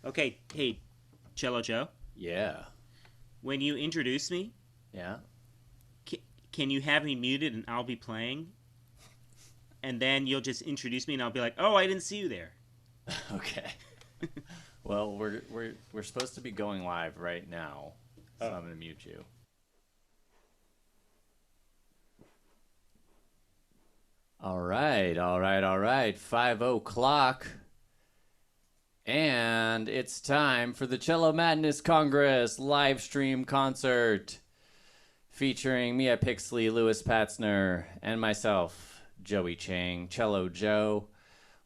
Okay, hey, Cello Joe, Yeah. when you introduce me, Yeah. c- can you have me muted and I'll be playing? And then you'll just introduce me and I'll be like, oh, I didn't see you there. Okay. Well, we're supposed to be going live right now, so Oh. I'm gonna mute you. All right, all right, all right. 5 o'clock, and it's time for the Cello Madness Congress live stream concert, featuring Mia Pixley, Louis Patzner, and myself, Joey Chang, Cello Joe.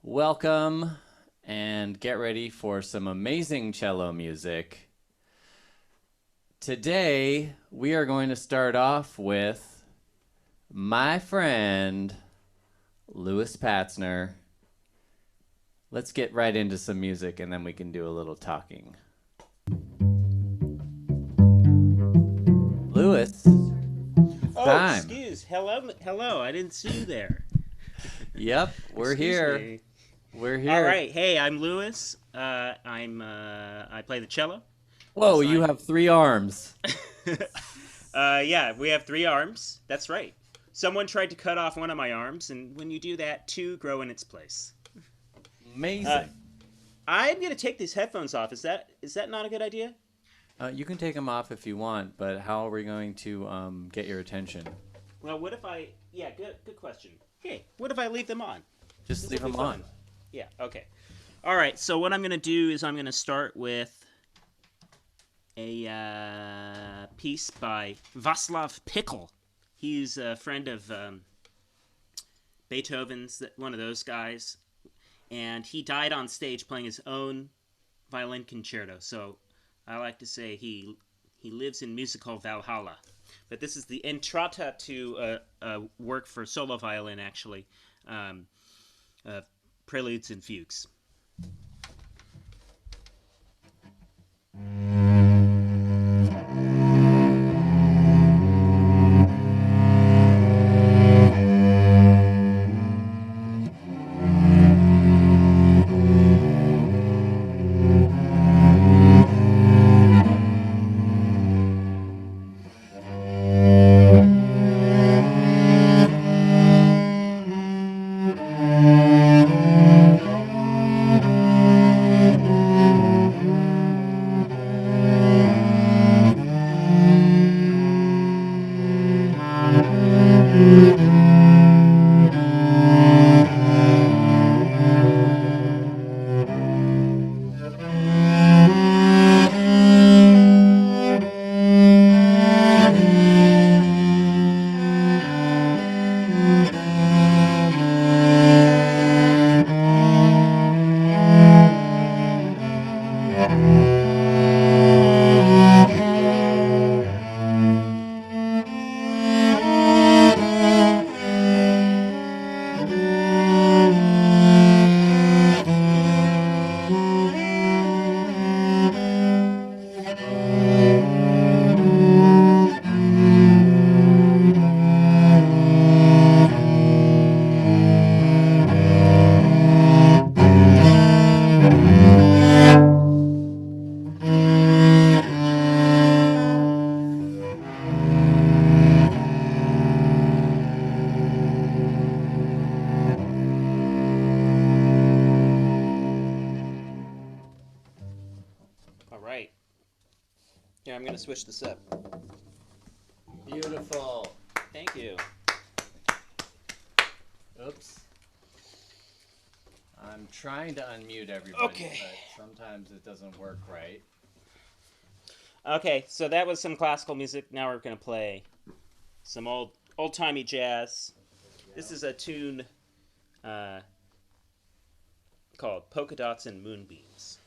Welcome, and get ready for some amazing cello music. Today, we are going to start off with my friend, Louis Patzner. Let's get right into some music and then we can do a little talking. Louis, it's Oh, time. hello, I didn't see you there. Yep, we're Excuse here. me. We're here. All right, hey, I'm Louis. I play the cello. Whoa, Yes, you have 3 arms. Yeah, we have 3 arms. That's right. Someone tried to cut off one of my arms, and when you do that, 2 grow in its place. Amazing. I'm gonna take these headphones off. Is that not a good idea? You can take them off if you want, but how are we going to get your attention? Well, what if I? Yeah, good question. Hey, what if I leave them on? Just This leave will be them on. fun. Yeah. Okay. All right. So what I'm gonna do is I'm gonna start with a piece by Václav Pickle. He's a friend of Beethoven's, one of those guys, and he died on stage playing his own violin concerto. So I like to say he lives in musical Valhalla. But this is the entrata to a work for solo violin, actually, Preludes and Fugues. All right. Here, I'm going to switch this up. Beautiful. Thank you. Oops. I'm trying to unmute everybody, Okay. but sometimes it doesn't work right. Okay, so that was some classical music. Now we're going to play some old-timey jazz. This is a tune called Polka Dots and Moonbeams.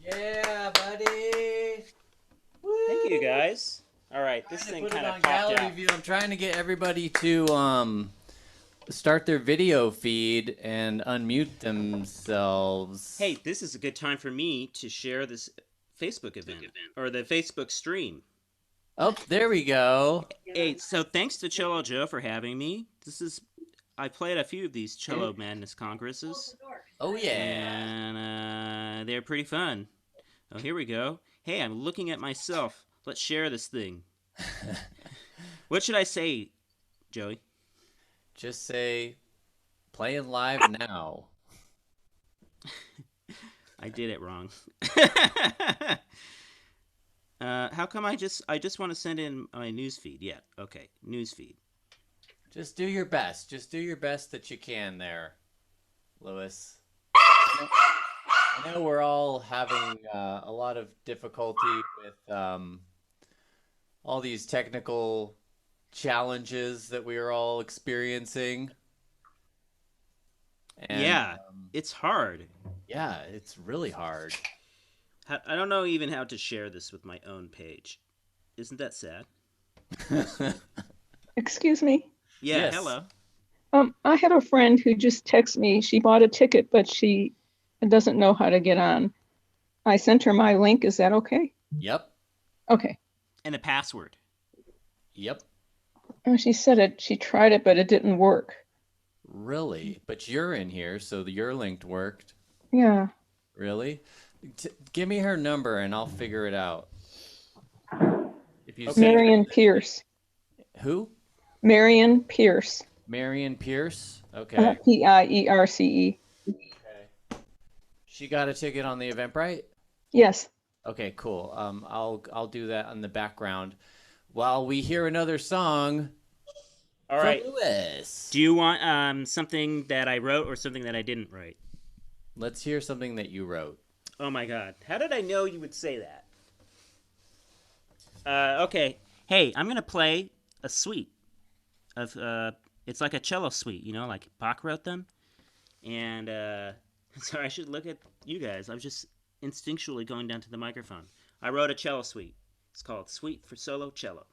Yeah, buddy. Thank you, guys. All right, this Trying to thing put it kind of on popped gallery out. view. I'm trying to get everybody to start their video feed and unmute themselves. Hey, this is a good time for me to share this Facebook event or the Facebook stream. Oh, there we go. Hey, so thanks to Cello Joe for having me. I played a few of these Cello Madness Congresses, Oh yeah. and they're pretty fun. Oh, here we go. Hey, I'm looking at myself. Let's share this thing. What should I say, Joey? Just say playing live now. I did it wrong. How come I just want to send in my news feed? Yeah, okay, news feed. Just do your best. Just do your best that you can there, Lewis. I know we're all having a lot of difficulty with all these technical challenges that we are all experiencing. And Yeah, it's hard. yeah, it's really hard. I don't know even how to share this with my own page. Isn't that sad? Excuse me. Yeah, Yes. hello. I had a friend who just texted me. She bought a ticket, but she doesn't know how to get on. I sent her my link. Is that okay? Yep. Okay. And the password. Yep. Oh, she said it. She tried it, but it didn't work. Really? But you're in here, so your link worked. Yeah. Really? Give me her number and I'll figure it out. If you Okay. send Marion Pierce. who? Marion Pierce. Marion Pierce. Okay. Pierce. Okay. She got a ticket on the Eventbrite. Yes. Okay, cool. I'll do that on the background while we hear another song All from right. Lewis. Do you want something that I wrote or something that I didn't write? Let's hear something that you wrote. Oh my god. How did I know you would say that? Okay. Hey, I'm going to play a suite of it's like a cello suite, you know, like Bach wrote them. And so I should look at you guys. I was just instinctually going down to the microphone. I wrote a cello suite. It's called Suite for Solo Cello.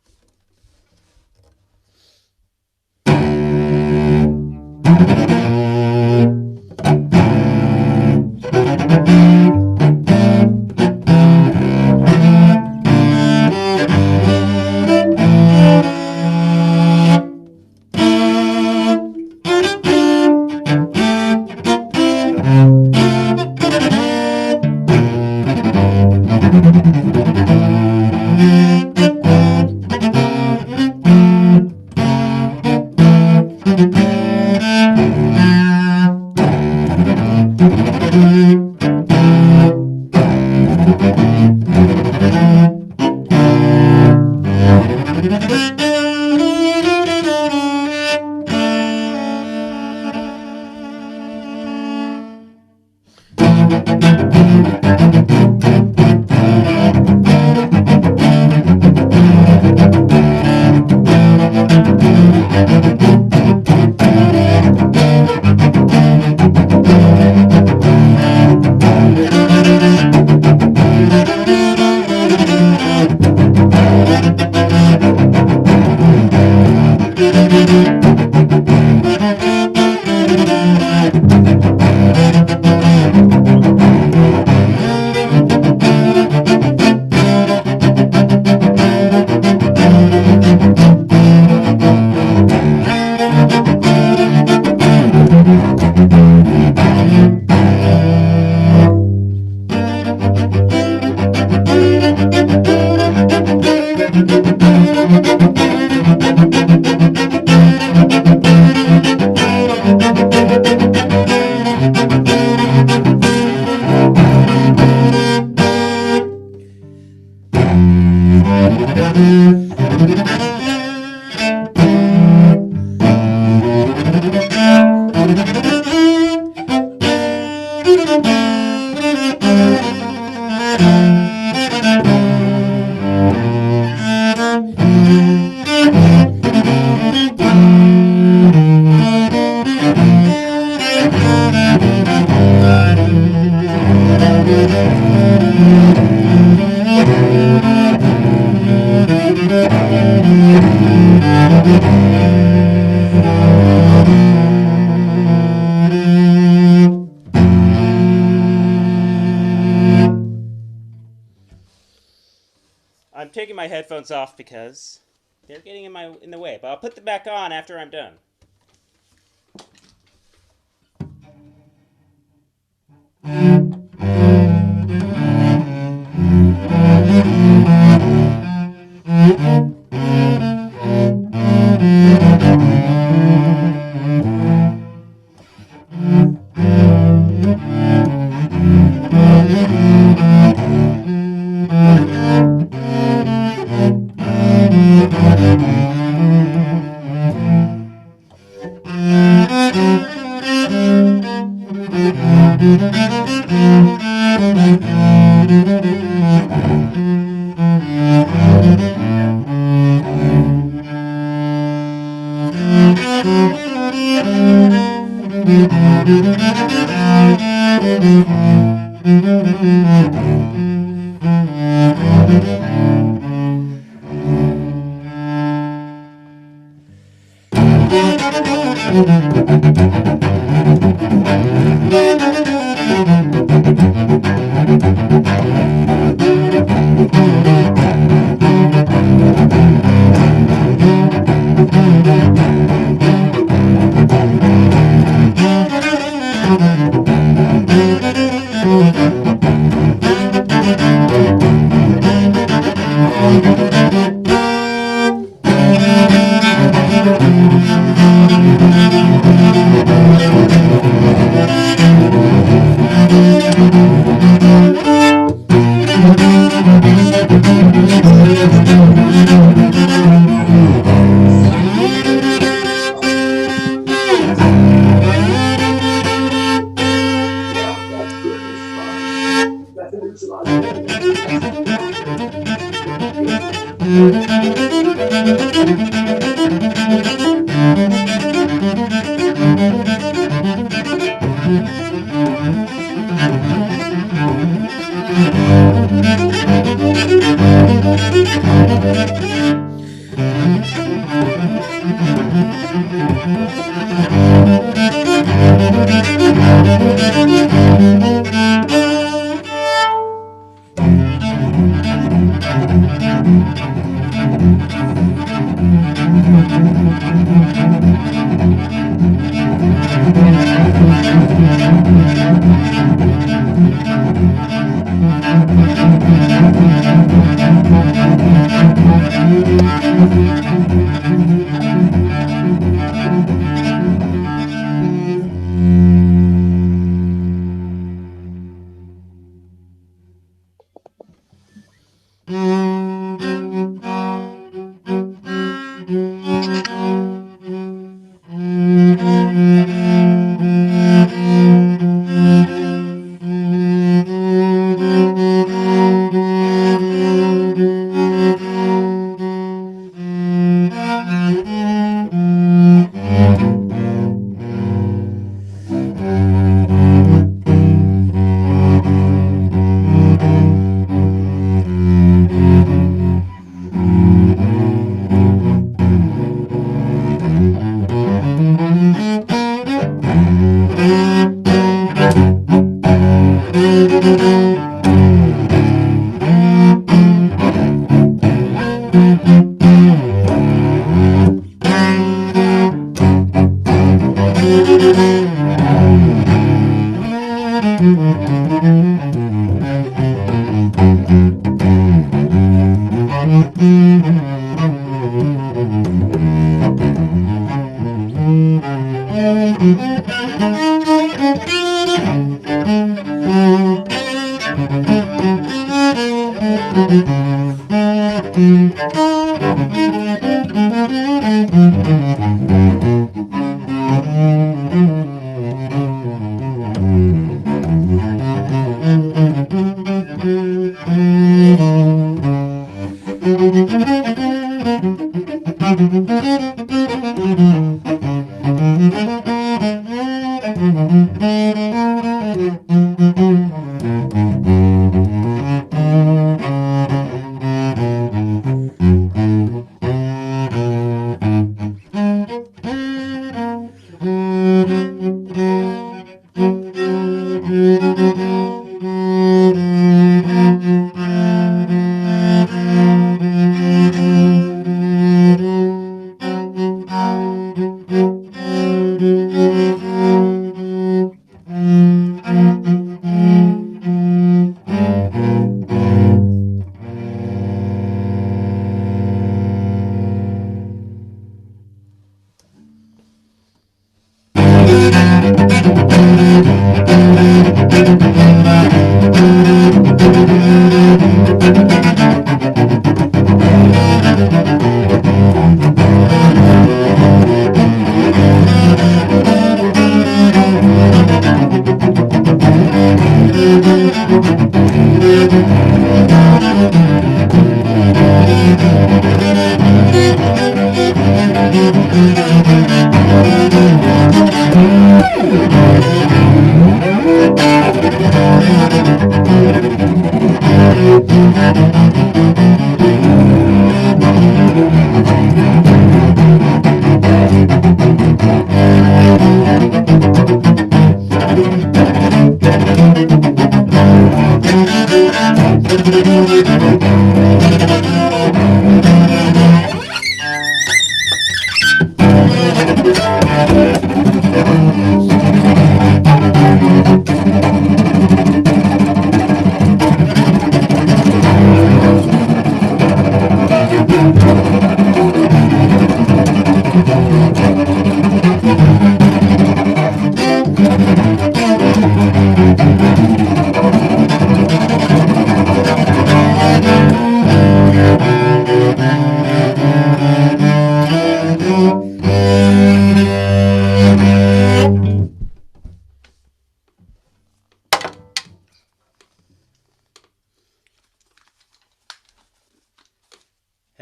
I'm taking my headphones off because they're getting in the way, but I'll put them back on after I'm done.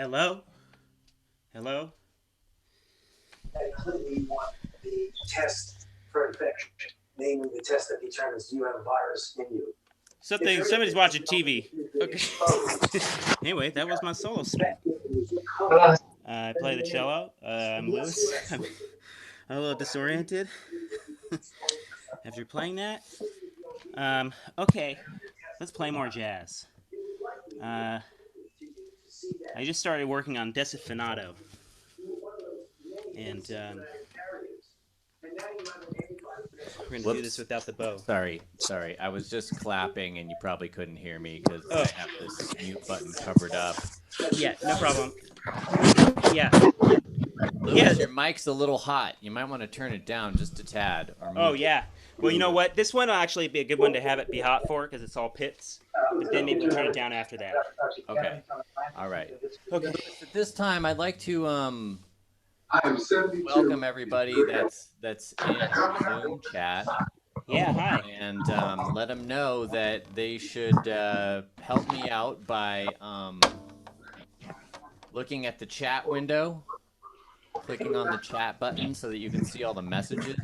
Hello? Hello? Clinically, you want the test for infection, namely the test that determines do you have a virus in you. Somebody's watching TV. Okay. Anyway, that was my solo spin. I play the cello. I'm Lewis. I'm a little disoriented after playing that. Okay, let's play more jazz. I just started working on Desafinato. And we're going to do this without the bow. Sorry. I was just clapping, and you probably couldn't hear me because I have this mute button covered up. Yeah, no problem. Yeah. Lewis, your mic's a little hot. You might want to turn it down just a tad. Or move yeah. Well, you know what? This one will actually be a good one to have it be hot for because it's all pits. But then maybe we'll turn it down after that. Okay. All right. Okay. At this time, I'd like to welcome everybody that's in the Zoom chat. Yeah, hi. And let them know that they should help me out by looking at the chat window, clicking on the chat button so that you can see all the messages.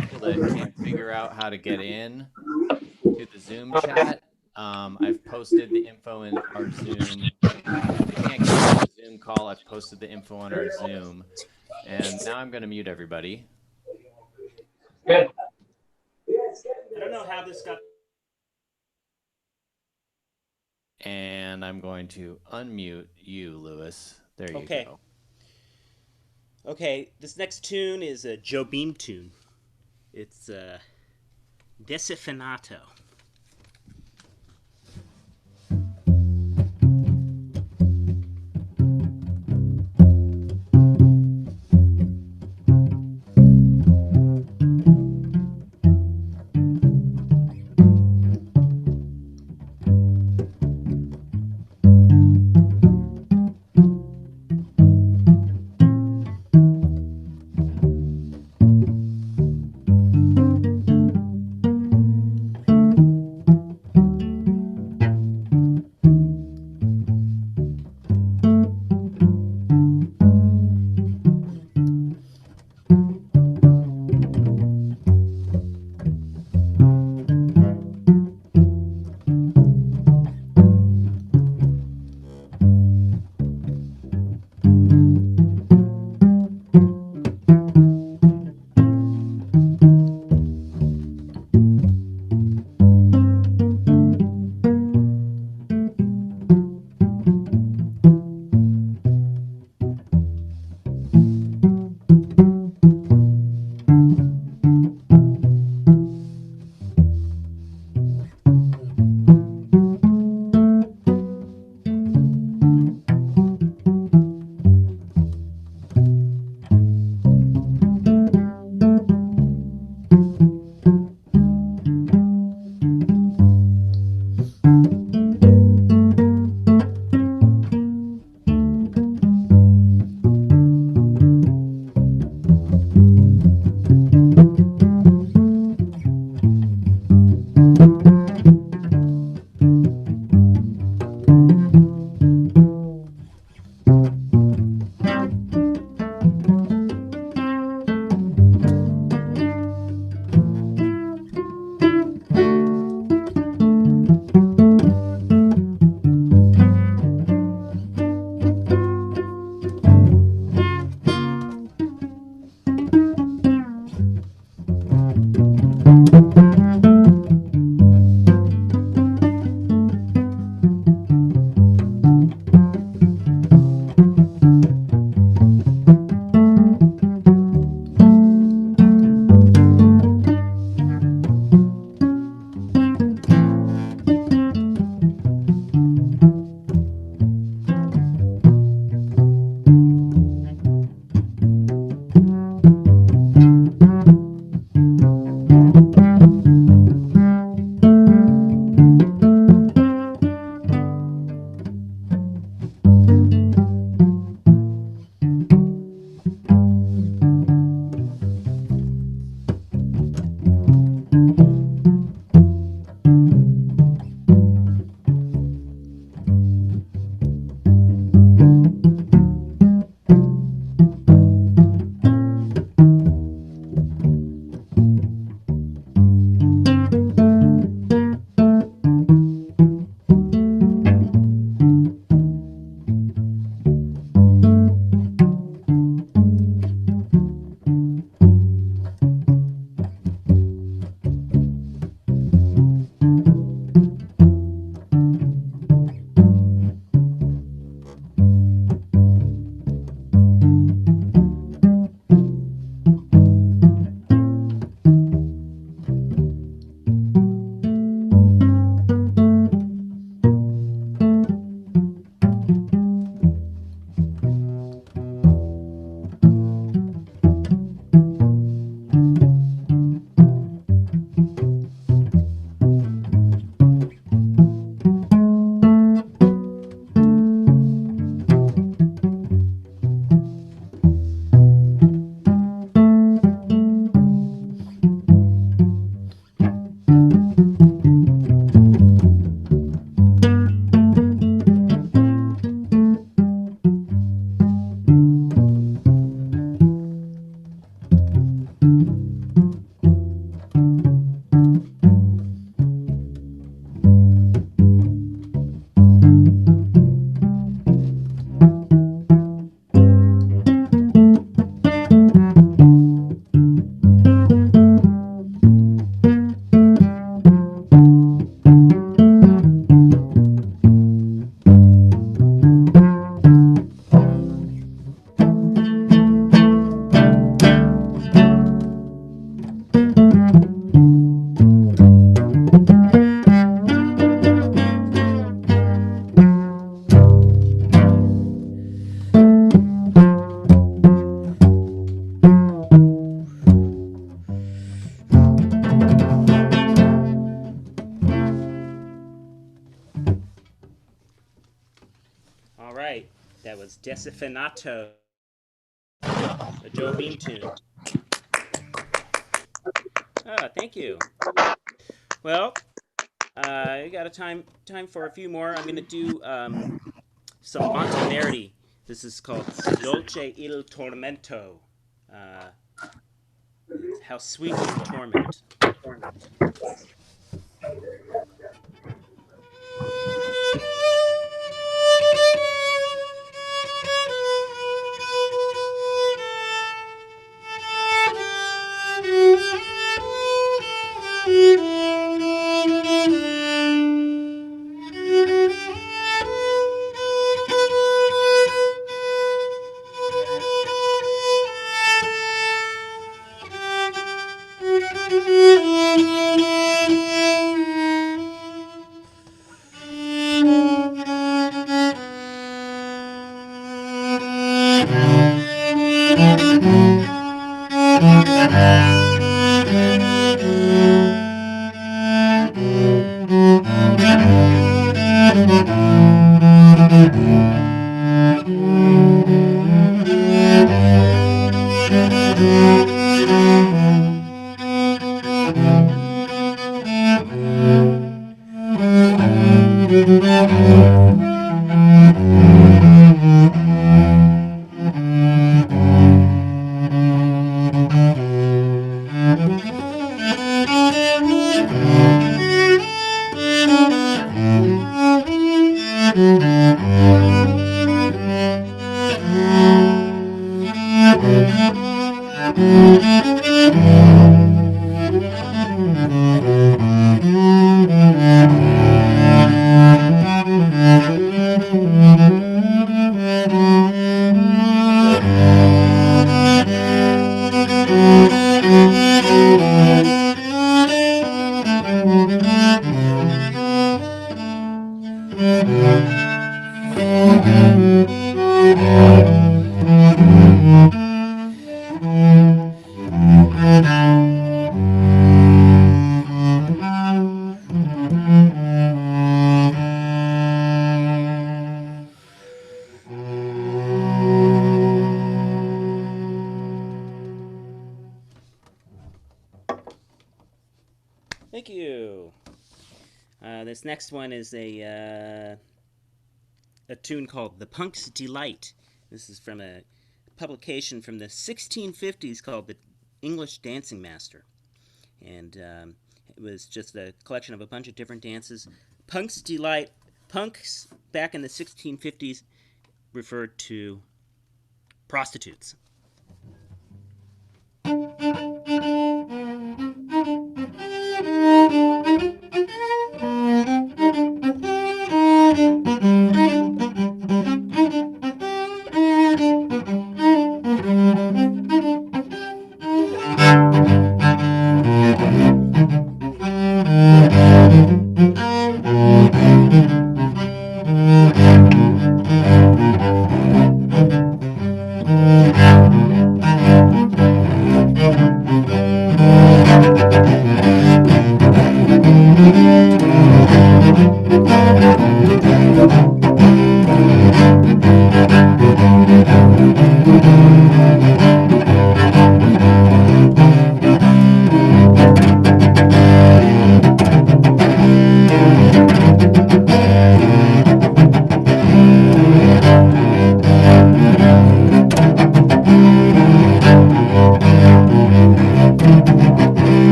People that can't figure out how to get in to the Zoom chat, I've posted the info in our Zoom. If you can't get on the Zoom call, I've posted the info on our Zoom. And now I'm going to mute everybody. Good. I don't know how this got. And I'm going to unmute you, Lewis. There you go. Okay, this next tune is a Joe Beam tune. It's Desafinato. Desifinato, a Joe Beam tune. Oh, thank you. Well, I got a time for a few more. I'm gonna do some Montanardi. This is called Si Dolce il Tormento. Uh, how sweet is the torment? Thank you. This next one is a tune called "The Punk's Delight." This is from a publication from the 1650s called "The English Dancing Master," and it was just a collection of a bunch of different dances. Punk's Delight. Punks back in the 1650s referred to prostitutes.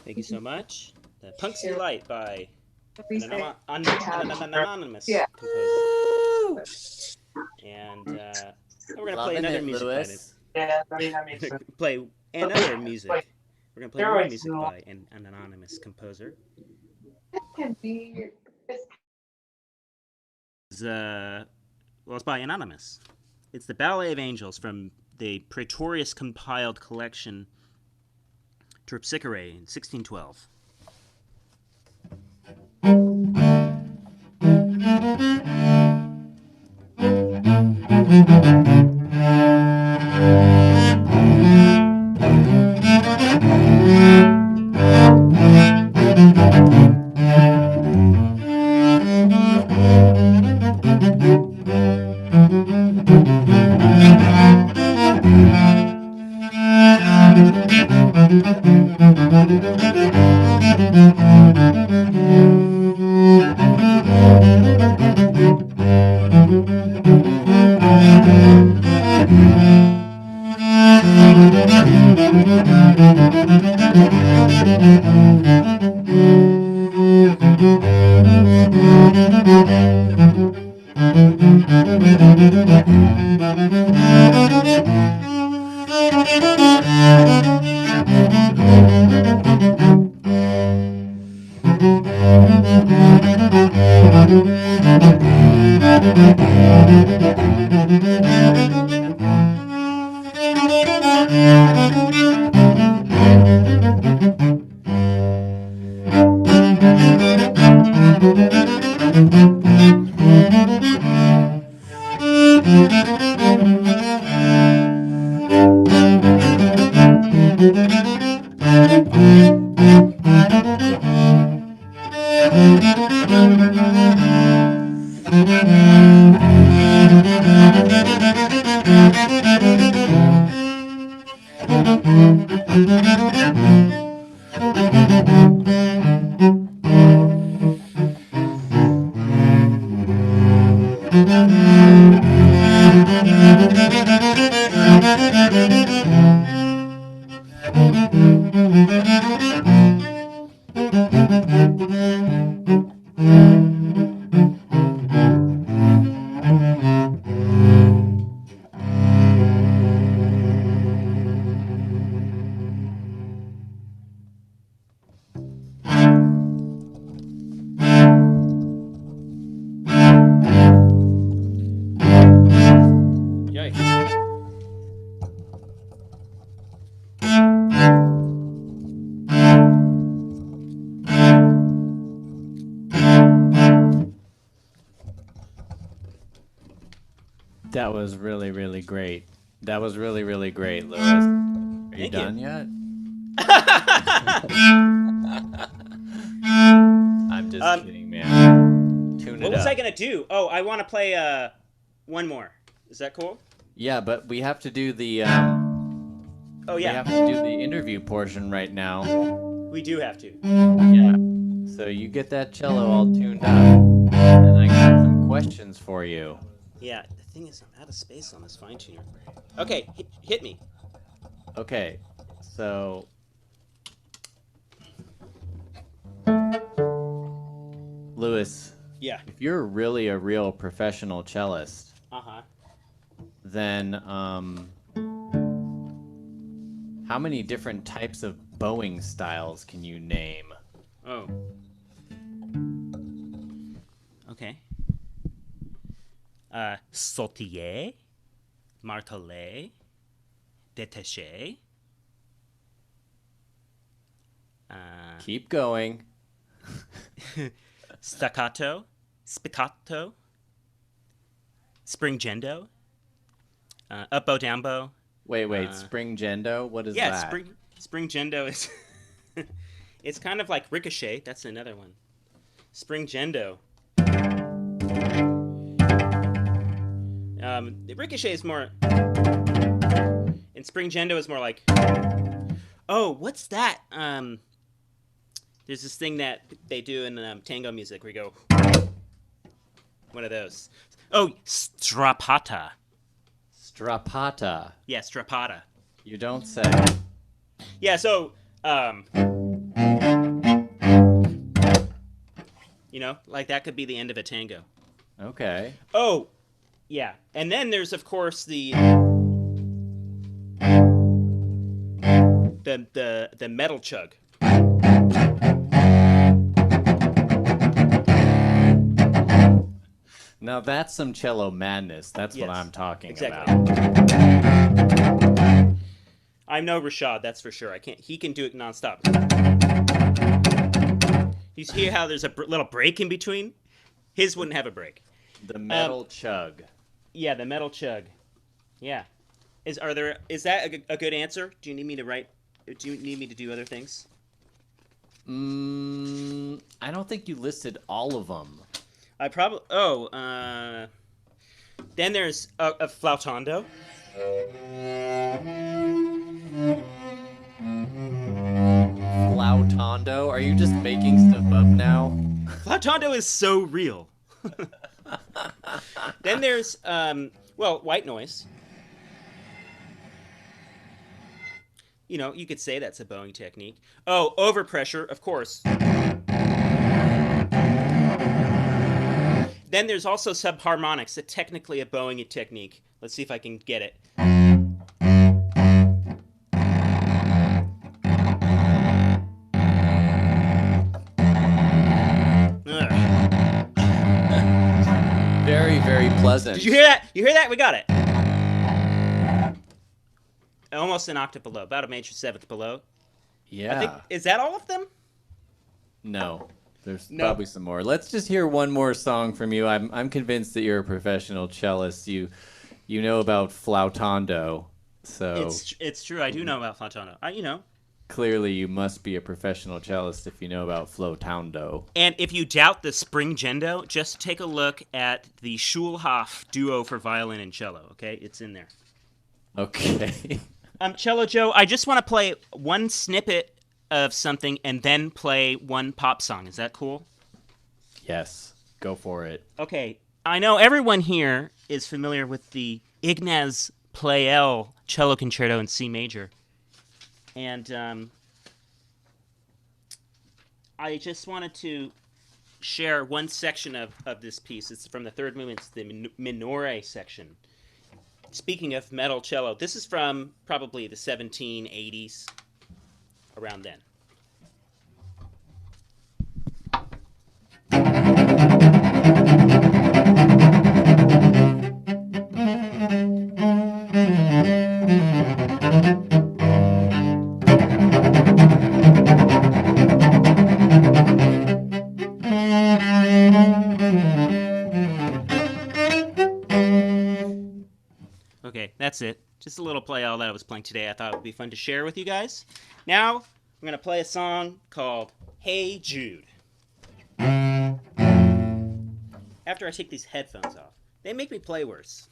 Thank you so much. The Punk's Delight by an anonymous composer. And we're going to play Loving another it, music by the Lewis. Yeah, I mean that makes sense. Play and other music. Like We're gonna play more steroids music by an anonymous composer. can be. It's by anonymous. It's the Ballet of Angels from the Praetorius compiled collection Terpsichore in 1612. Yikes. That was really, really great. That was really, really great, Lewis. Are you Thank you. done yet? I'm just kidding, man. Tune it What was up. I gonna do? Oh, I want to play one more. Is that cool? Yeah, but we have to do the Oh we yeah, have to do the interview portion right now. we do have to. Yeah. So you get that cello all tuned up, and I got some questions for you. Yeah, the thing is, I'm out of space on this fine tuner. Okay, hit me. Okay. So Lewis, Yeah. if you're really a real professional cellist, Uh-huh. then how many different types of bowing styles can you name? Oh. Okay. Sautiller, martelet, détaché. Keep going. Staccato, spiccato, springendo, up bow down bow. Wait, spring gendo? What is Yeah, that? springendo is it's kind of like ricochet. That's another one. Springendo. The ricochet is more, and springendo is more like. Oh, what's that? There's this thing that they do in tango music where you go. One of those. Oh, strappata. Strappata. Yeah, strappata. You don't say. Yeah, so you know, like that could be the end of a tango. Okay. Oh, yeah. And then there's of course the the metal chug. Now that's some cello madness. That's what Yes, I'm talking exactly. about. I'm no Rashad, that's for sure. I can't. He can do it nonstop. You see how there's a little break in between? His wouldn't have a break. The metal chug. Yeah, the metal chug. Yeah. Is that a good answer? Do you need me to write? Do you need me to do other things? I don't think you listed all of them. I probably. Oh. Then there's a flautando. Flautando? Are you just making stuff up now? Flautando is so real. Then there's white noise. You know, you could say that's a bowing technique. Oh, overpressure, of course. Then there's also subharmonics, a technically a bowing technique. Let's see if I can get it. Very, very pleasant. Did you hear that? You hear that? We got it. Almost an octave below, about a major seventh below. Yeah. I think, is that all of them? No. There's probably some more. Let's just hear one more song from you. I'm convinced that you're a professional cellist. You know about flautando. So it's true. I do know about flautando. Clearly you must be a professional cellist if you know about flautando. And if you doubt the springendo, just take a look at the Schulhoff duo for violin and cello, okay? It's in there. Okay. Cello Joe, I just want to play one snippet of something and then play one pop song. Is that cool? Yes. Go for it. Okay. I know everyone here is familiar with the Ignaz Pleyel cello concerto in C major. And I just wanted to share one section of this piece. It's from the third movement. It's the Minore section. Speaking of metal cello, this is from probably the 1780s, around then. Okay, that's it. Just a little play all that I was playing today. I thought it would be fun to share with you guys. Now, I'm going to play a song called Hey Jude. After I take these headphones off, they make me play worse.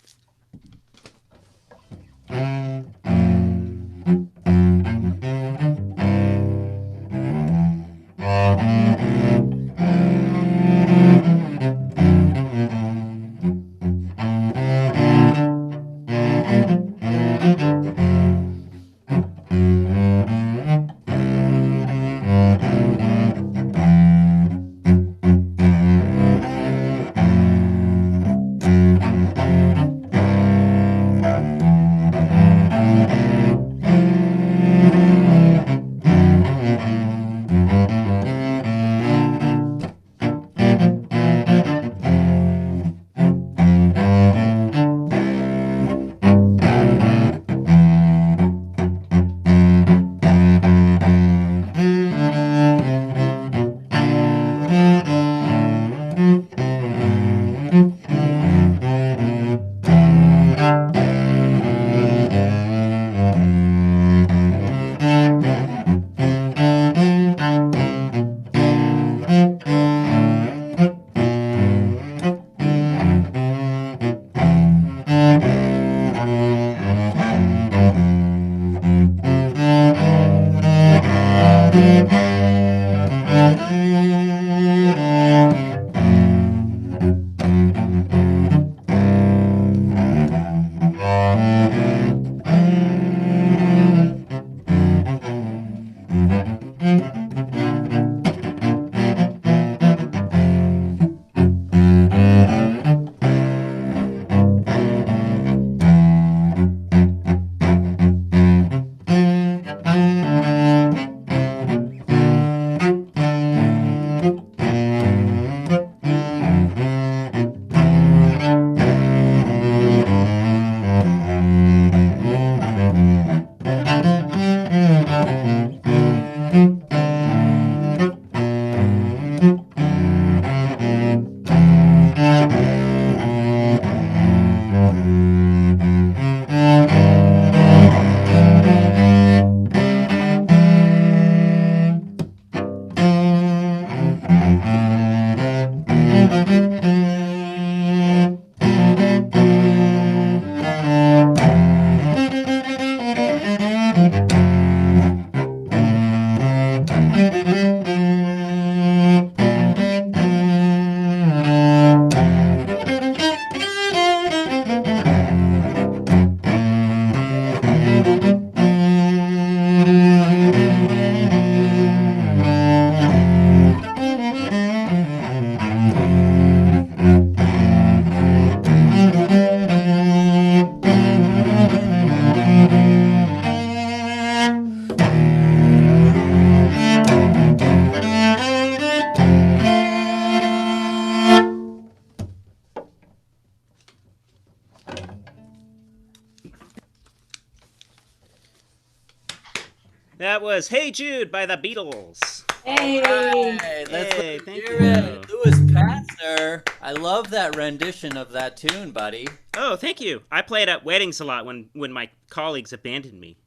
that was Hey Jude by the Beatles. Hey. Hey, let's Hey, thank hear you. it. Louis Patzner. I love that rendition of that tune, buddy. Oh, thank you. I play it at weddings a lot when my colleagues abandoned me.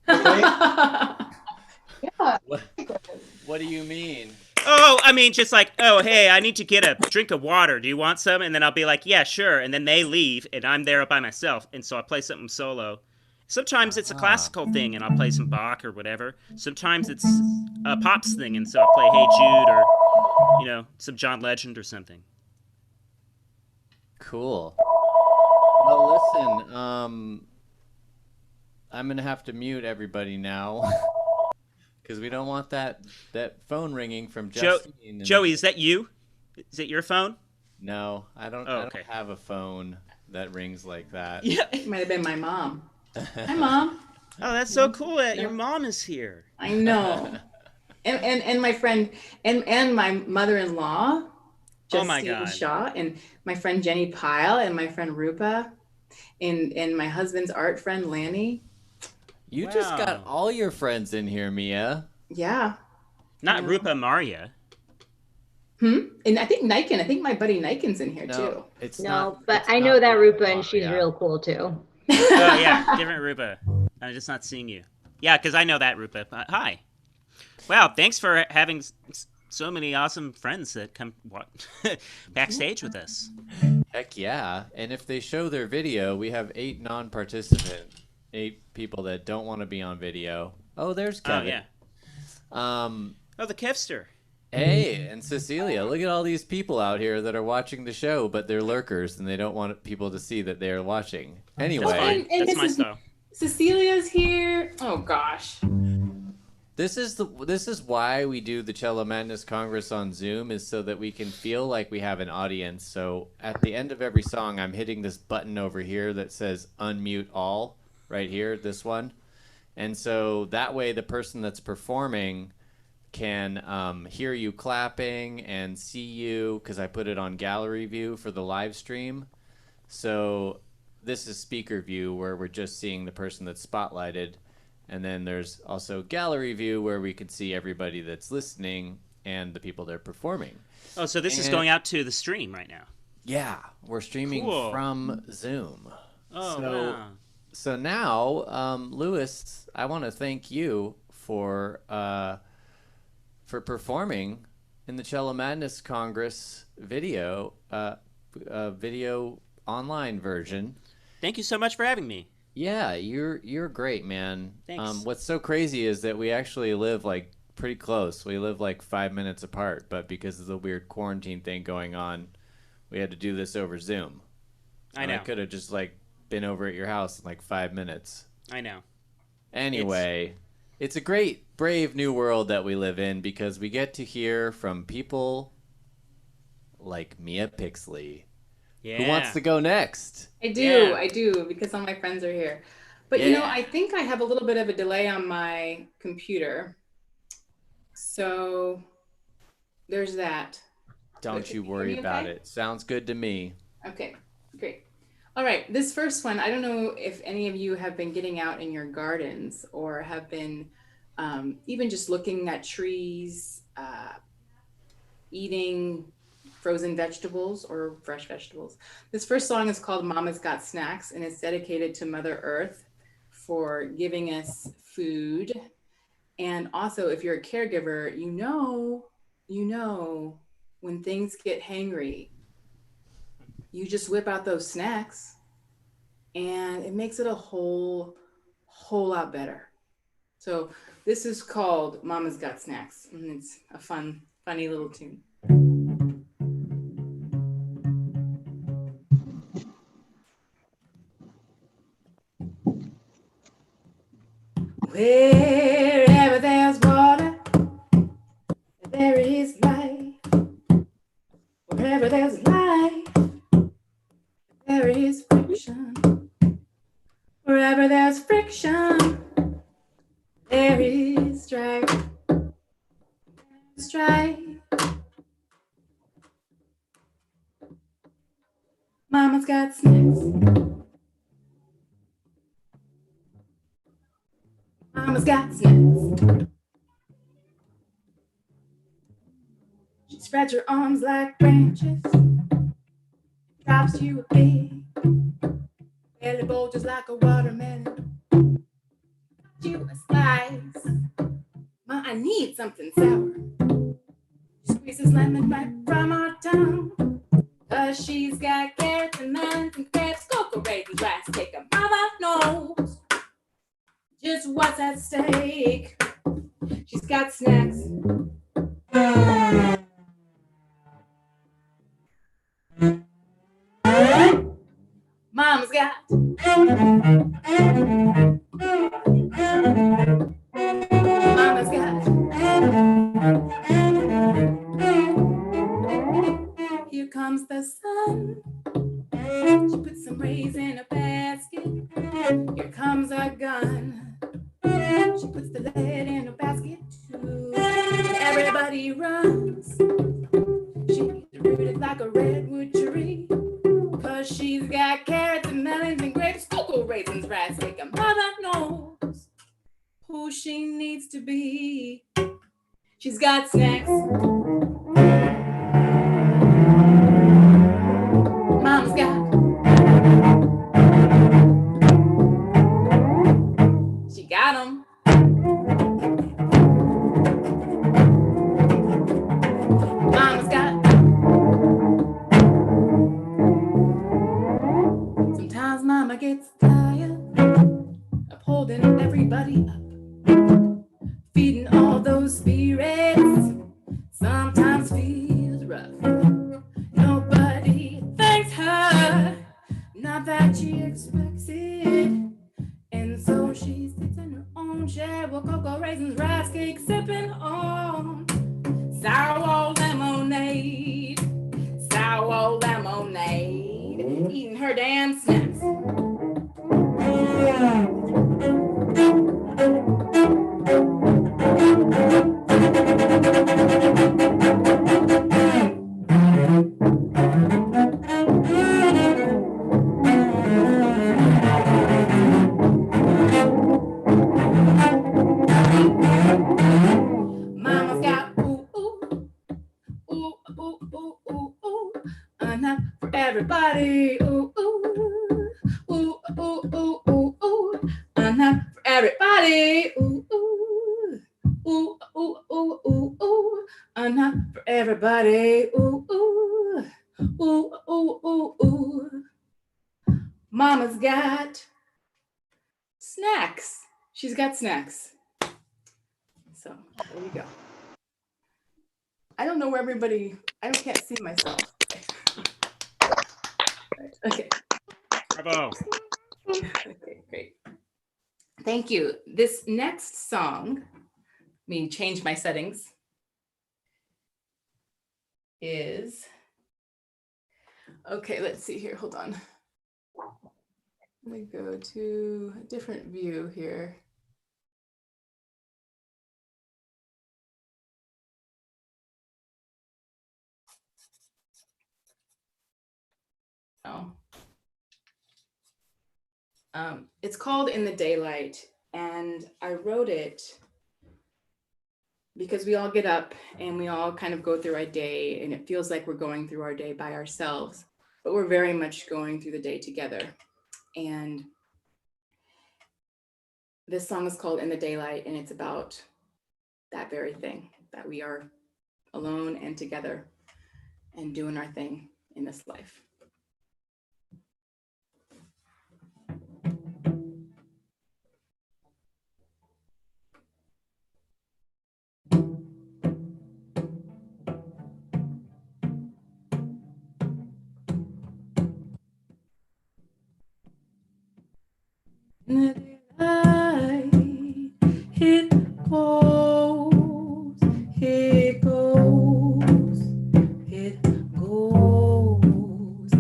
Yeah. What do you mean? Oh, I mean, just like, oh, hey, I need to get a drink of water. Do you want some? And then I'll be like, yeah, sure. And then they leave, and I'm there by myself. And so I play something solo. Sometimes it's a classical thing, and I'll play some Bach or whatever. Sometimes it's a pops thing, and so I'll play Hey Jude or, some John Legend or something. Cool. Well, listen, I'm gonna have to mute everybody now because we don't want that phone ringing from Justine. Joey, is that you? Is it your phone? No, I don't. Oh, I okay. don't have a phone that rings like that. Yeah. It might have been my mom. Hi, Mom. Oh, that's so cool that your mom is here. I know. And my friend and my mother-in-law, Justine Shaw, and my friend Jenny Pyle, and my friend Rupa, and my husband's art friend Lanny. You just got all your friends in here, Mia. Yeah. Not Rupa Marya. And I think Niken. I think my buddy Niken's in here too. It's No, not, but it's I not know that Rupa, Rupa, and she's yeah. real cool too. Oh, yeah, different Rupa. I'm just not seeing you. Yeah, because I know that Rupa. Hi. Wow, thanks for having so many awesome friends that come backstage with us. Heck yeah. And if they show their video, we have 8 non-participants. 8 people that don't want to be on video. Oh, there's Kevin. Oh, yeah. The Kevster. Hey, and Cecilia, look at all these people out here that are watching the show, but they're lurkers and they don't want people to see that they're watching. Anyway, that's my style. Cecilia's here. Oh gosh. this is why we do the Cello Madness Congress on Zoom, is so that we can feel like we have an audience. So at the end of every song, I'm hitting this button over here that says unmute all, right here, this one. And so that way the person that's performing can hear you clapping and see you, because I put it on gallery view for the live stream. So this is speaker view, where we're just seeing the person that's spotlighted. And then there's also gallery view, where we can see everybody that's listening and the people that are performing. Oh, so this is going out to the stream right now. Yeah, we're streaming from Zoom. Oh, wow. So now, Louis, I want to thank you for performing in the Cello Madness Congress video online version. Thank you so much for having me. Yeah, you're great, man. Thanks. What's so crazy is that we actually live like pretty close. We live like 5 minutes apart, but because of the weird quarantine thing going on, we had to do this over Zoom. I know. I could have just like been over at your house in like 5 minutes. I know. Anyway, it's a great, brave new world that we live in, because we get to hear from people like Mia Pixley. Yeah. Who wants to go next? I do, because all my friends are here. But Yeah. I think I have a little bit of a delay on my computer. So there's that. Don't you worry about it. Sounds good to me. Okay, great. All right, this first one, I don't know if any of you have been getting out in your gardens or have been even just looking at trees, eating frozen vegetables or fresh vegetables. This first song is called Mama's Got Snacks, and it's dedicated to Mother Earth for giving us food. And also, if you're a caregiver, you know when things get hangry, you just whip out those snacks and it makes it a whole lot better. So this is called Mama's Got Snacks, and it's a funny little tune. Wherever there's water, there is life. Wherever there's life, there is friction. Wherever there's friction, there is strife. Strife. Mama's got snacks. Mama's got snacks. She spreads her arms like branches, drops you a big belly bowl just like a watermelon. You a slice. Ma, I need something sour. She squeezes lemon right from her tongue. Cause she's got carrots and melons and grapes, cocoa raisins, rice cake. A mother knows just what's at stake. She's got snacks. Mama's got Mama's got. Here comes the sun. She puts some rays in a basket. Here comes our gun. She puts the lead in a basket too. Everybody runs. She's rooted like a redwood tree. Cause she's got carrots and melons and grapes, cocoa raisins, rice cake. A mother knows who she needs to be. She's got snacks. Mom's got. She got them. Mama's got. Sometimes mama gets tired of holding everybody up, feeding all those spirits. Sometimes feels rough. Nobody thanks her, not that she expects it. And so she sits in her own chair with cocoa raisins, rice cake, sipping on sour lemonade, sour lemonade, eating her damn snacks. Mama's got ooh, ooh, ooh, ooh, ooh, ooh, ooh, enough for everybody. Ooh, ooh, ooh, ooh, ooh, ooh, ooh, enough for everybody. Ooh, ooh, ooh, ooh, ooh, ooh, ooh, enough for everybody. Ooh, ooh, ooh, ooh, ooh, ooh. Mama's got snacks. She's got snacks. So there you go. I don't know where everybody, I can't see myself. Okay. Bravo. Okay, great. Thank you. This next song, let me change my settings, is, okay, let's see here, hold on. Let me go to a different view here. Oh. It's called In the Daylight, and I wrote it because we all get up and we all kind of go through our day, and it feels like we're going through our day by ourselves, but we're very much going through the day together. And this song is called In the Daylight, and it's about that very thing, that we are alone and together and doing our thing in this life. In the daylight, it goes, it goes, it goes,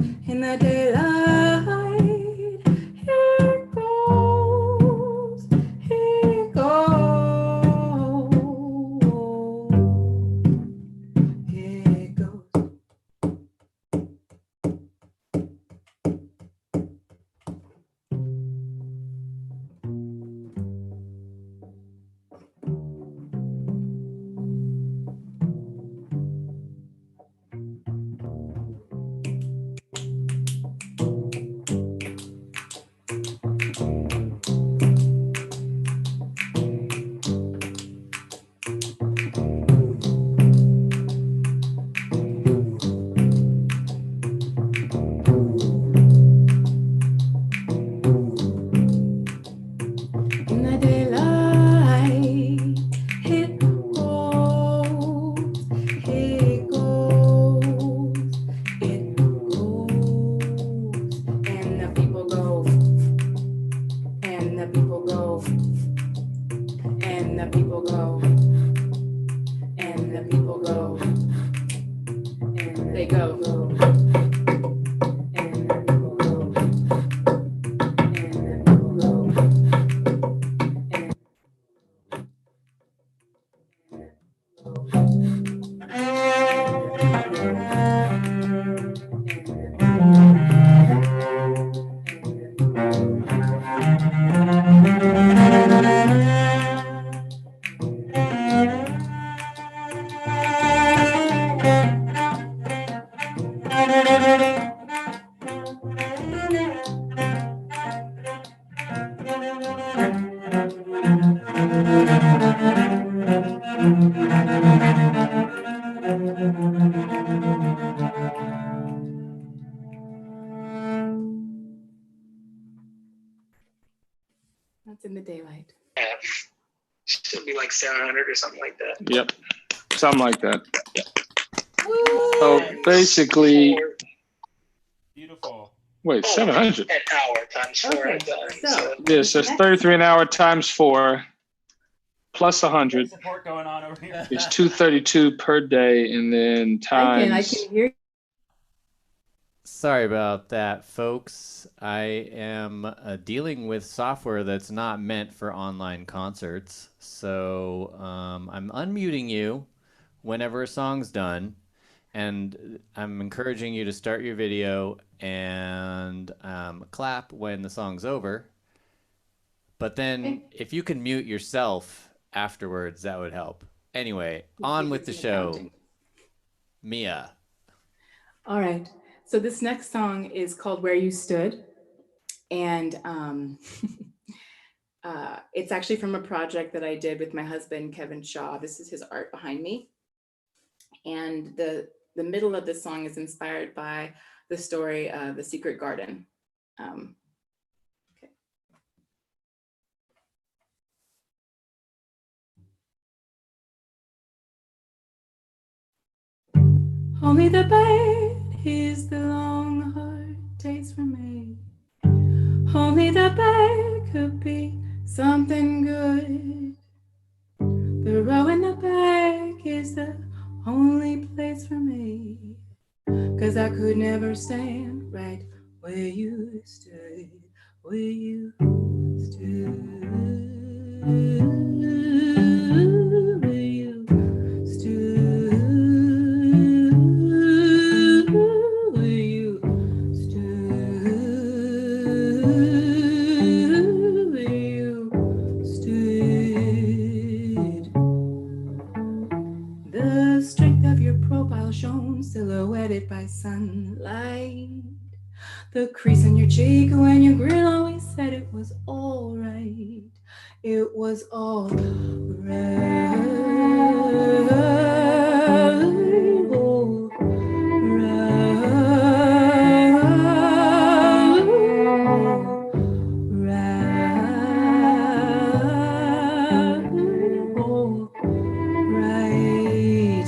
In the daylight, it goes, it goes, it goes, and the people go, and the people go, and the people go, and the people go, and they go, and the people go, and the people go, and that's in the daylight. Should be like 700 or something like that. Yep, something like that. So basically, Beautiful. wait, 700. An hour times 4. Okay, so Yes, that's 33 an hour times 4 plus 100 Support going on over here. is 232 per day, and then I times. can hear. Sorry about that, folks. I am dealing with software that's not meant for online concerts. So I'm unmuting you whenever a song's done. And I'm encouraging you to start your video and clap when the song's over. But then if you can mute yourself afterwards, that would help. Anyway, on with the show. Mia. All right. So this next song is called Where You Stood. And it's actually from a project that I did with my husband, Kevin Shaw. This is his art behind me. And the middle of this song is inspired by the story, The Secret Garden. Okay. Only the bed is the long hard days for me. Only the bed could be something good. The row in the back is the only place for me. 'Cause I could never stand right where you stood, where you stood, where you stood, where you stood, where you stood. The strength of your profile shone, silhouetted by sunlight. The crease in your cheek when your grin always said it was all right. It was all right. All right. All right.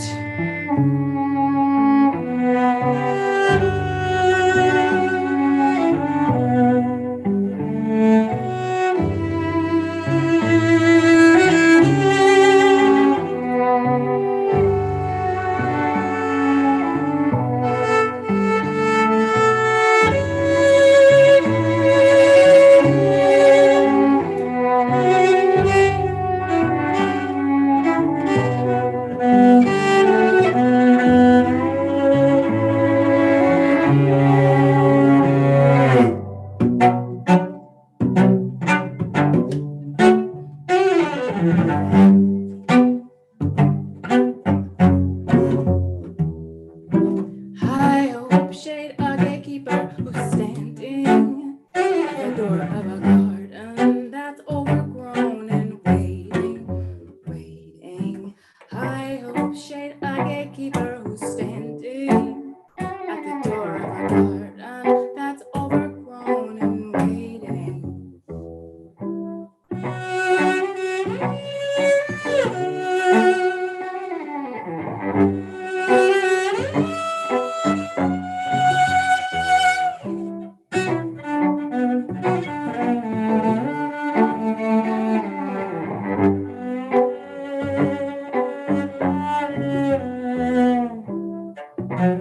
Only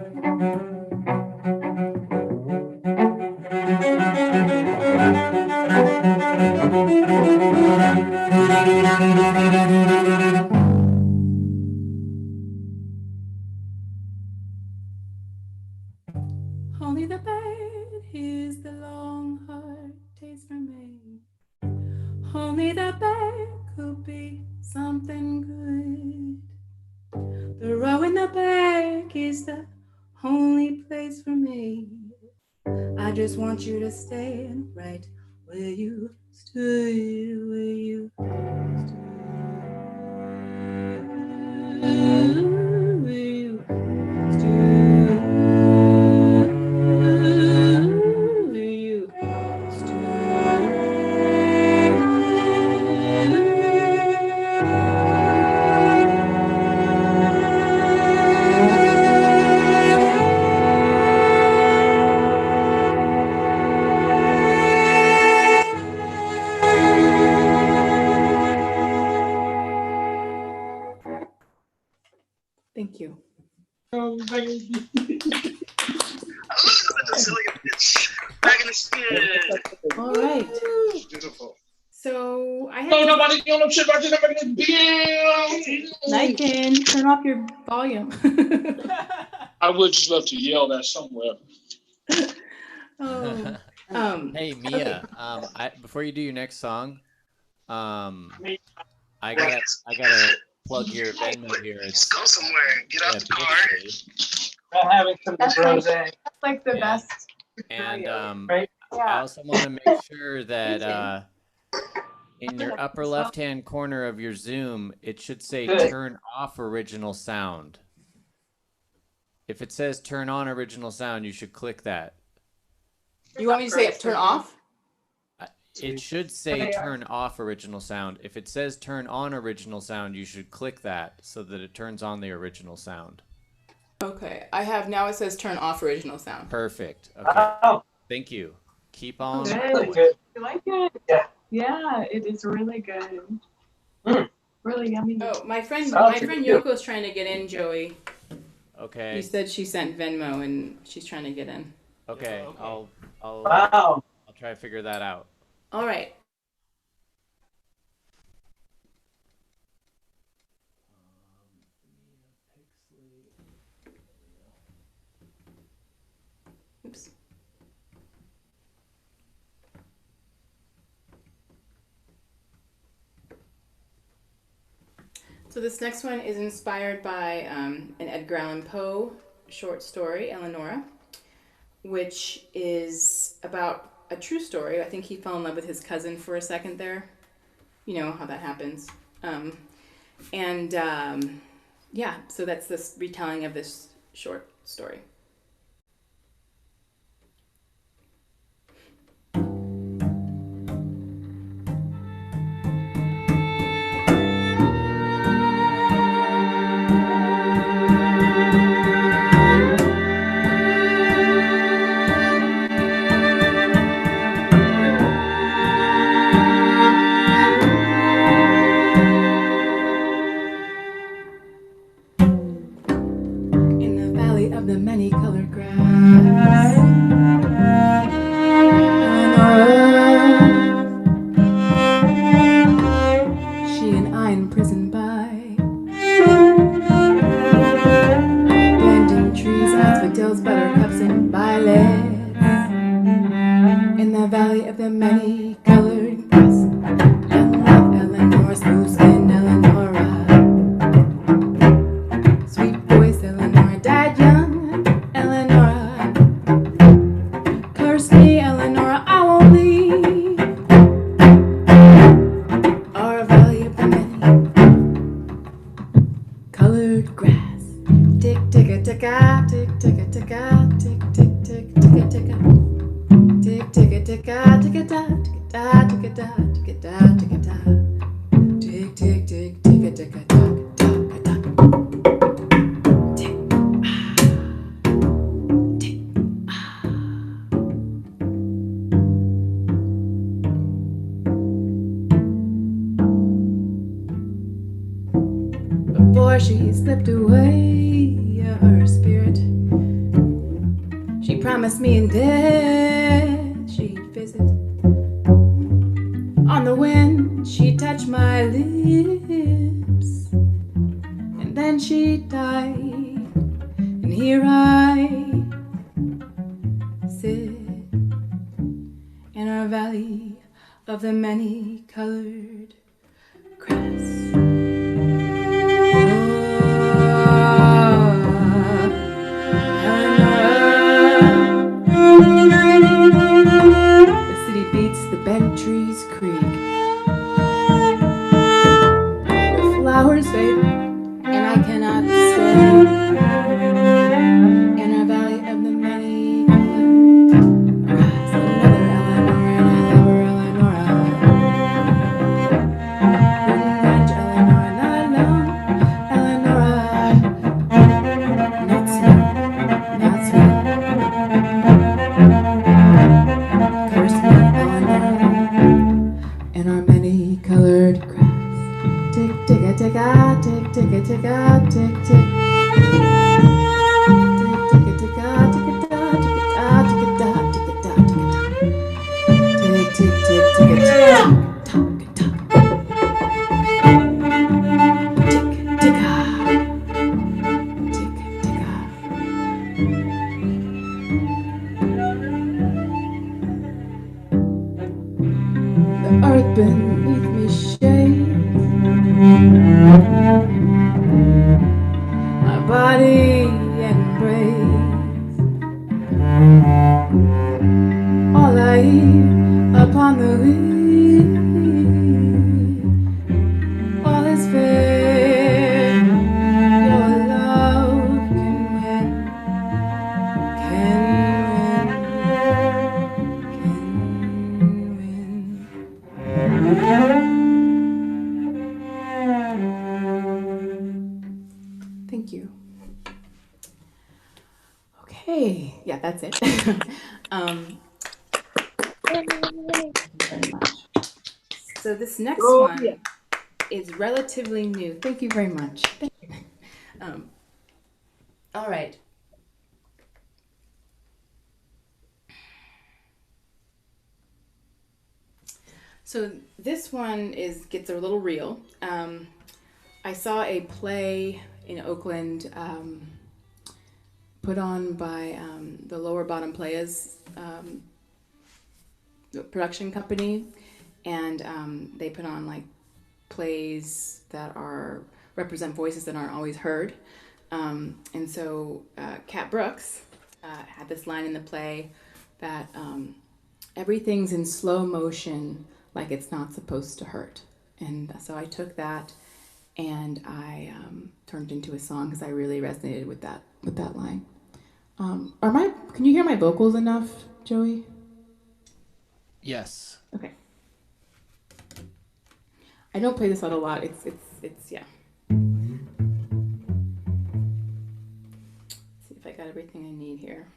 the bad is the long hard taste for me. Only the bad could be something good. The row in the back is the only place for me. I just want you to stand right where you stood, where you stood, where you stood, where you Thank you. Oh, baby. I love the Brazilian bitch. Back in the skin. All right. Beautiful. So I No, have nobody doing no shit about you. Nobody in the Nightkin, turn off your volume. I would just love to yell that somewhere. Hey Mia, before you do your next song, I gotta plug your Venmo here. Just go somewhere. Get out the car. I'm having some rose. That's like the best. And Right? I also want to make sure that in your upper left-hand corner of your Zoom, it should say Good. turn off original sound. If it says turn on original sound, you should click that. You want me to say turn off? It should say turn off original sound. If it says turn on original sound, you should click that so that it turns on the original sound. Okay, I have now. It says turn off original sound. Perfect. Okay. Oh, Thank you. Keep on. really good. You like it? Yeah. Yeah, it is really good. Mm. Really yummy. Oh, my friend Sounds good. Yoko's trying to get in, Joey. Okay. You said she sent Venmo and she's trying to get in. Okay. Okay. Wow. I'll try to figure that out. All right. Oops. So this next one is inspired by an Edgar Allan Poe short story, Eleonora, which is about a true story. I think he fell in love with his cousin for a second there. You know how that happens. Yeah, so that's this retelling of this short story. In the valley of the many-colored grass, she and I imprisoned by bending trees, asphodels, buttercups, and violets. In the valley of the many-colored grass, young love Eleanor, smooth-skinned Eleonora, sweet voice Eleanor, died young Eleonora. Curse me, Eleanor, I won't leave our valley of the many-colored grass. Tick ticka ticka, tick ticka ticka, tick tick tick ticka ticka, tick ticka ticka, ticka da, ticka da, ticka da, ticka da, tick tick tick ticka ticka tock tock tock. Tick tick Before she slipped away, her spirit promised me in death she'd visit. On the wind, she'd touch my lips, and then she died. And here I sit in our valley of the many-colored grass. The city beats the bent trees creak. The flowers fade, and I cannot stay in our valley of the many-colored grass. Another Eleanor, not sweet, not sweet. Curse me, Eleanor, in our many-colored grass. Tick, tick, a tick, a tick, tick, a tick, a tick, tick. The earth beneath me shakes, my body embrace. All I hear upon the wind, all is fair. Your love can win, can win. Thank you. Okay, yeah, that's it. Thank you very much. So this next one is relatively new. Thank you very much. Thank you. All right. So this one gets a little real. I saw a play in Oakland put on by the Lower Bottom Players production company, and they put on like plays that represent voices that aren't always heard. And so Cat Brooks had this line in the play that everything's in slow motion like it's not supposed to hurt. And so I took that and I turned it into a song because I really resonated with that line. Can you hear my vocals enough, Joey? Yes. Okay. I don't play this out a lot. It's yeah. Let's see if I got everything I need here.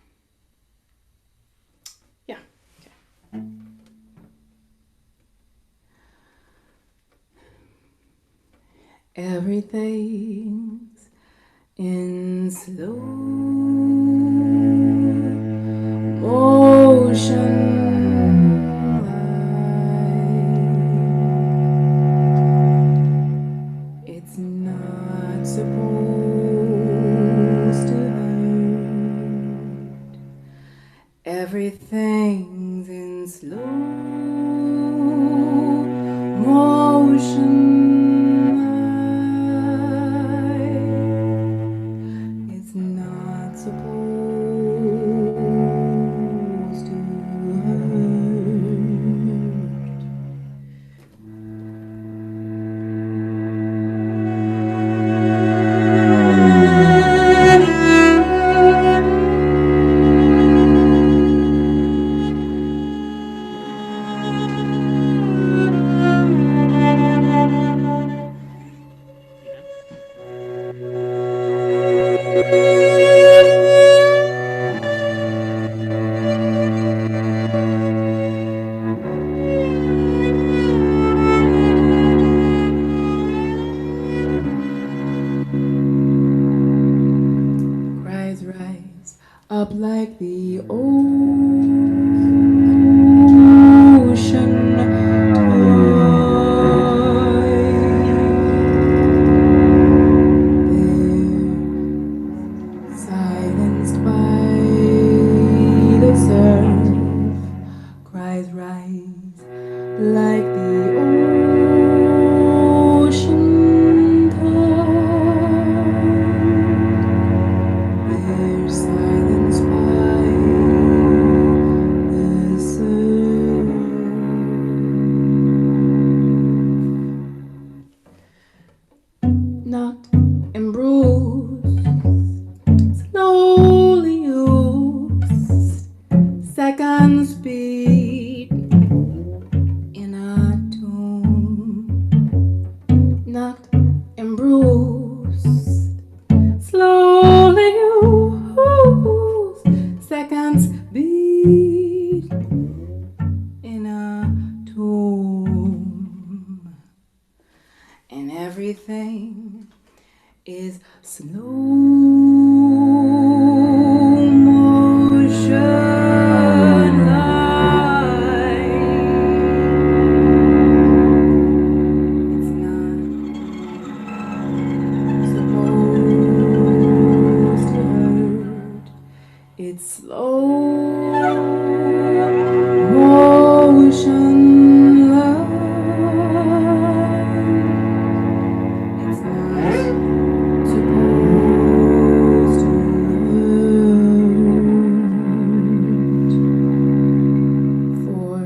Yeah. Okay. Everything's in slow motion. It's not supposed to hurt. Everything's in slow motion. It's not supposed to hurt. up like the ocean tide, silenced by the surf, cries rise like the ocean tide. They're silenced by the surf. Knocked and bruised, slowly used, second speed in a tomb. Knocked and bruised, slowly used, seconds beat in a tomb. And everything is slow motion light. It's not supposed to hurt. It's slow motion light. It's not supposed to hurt. For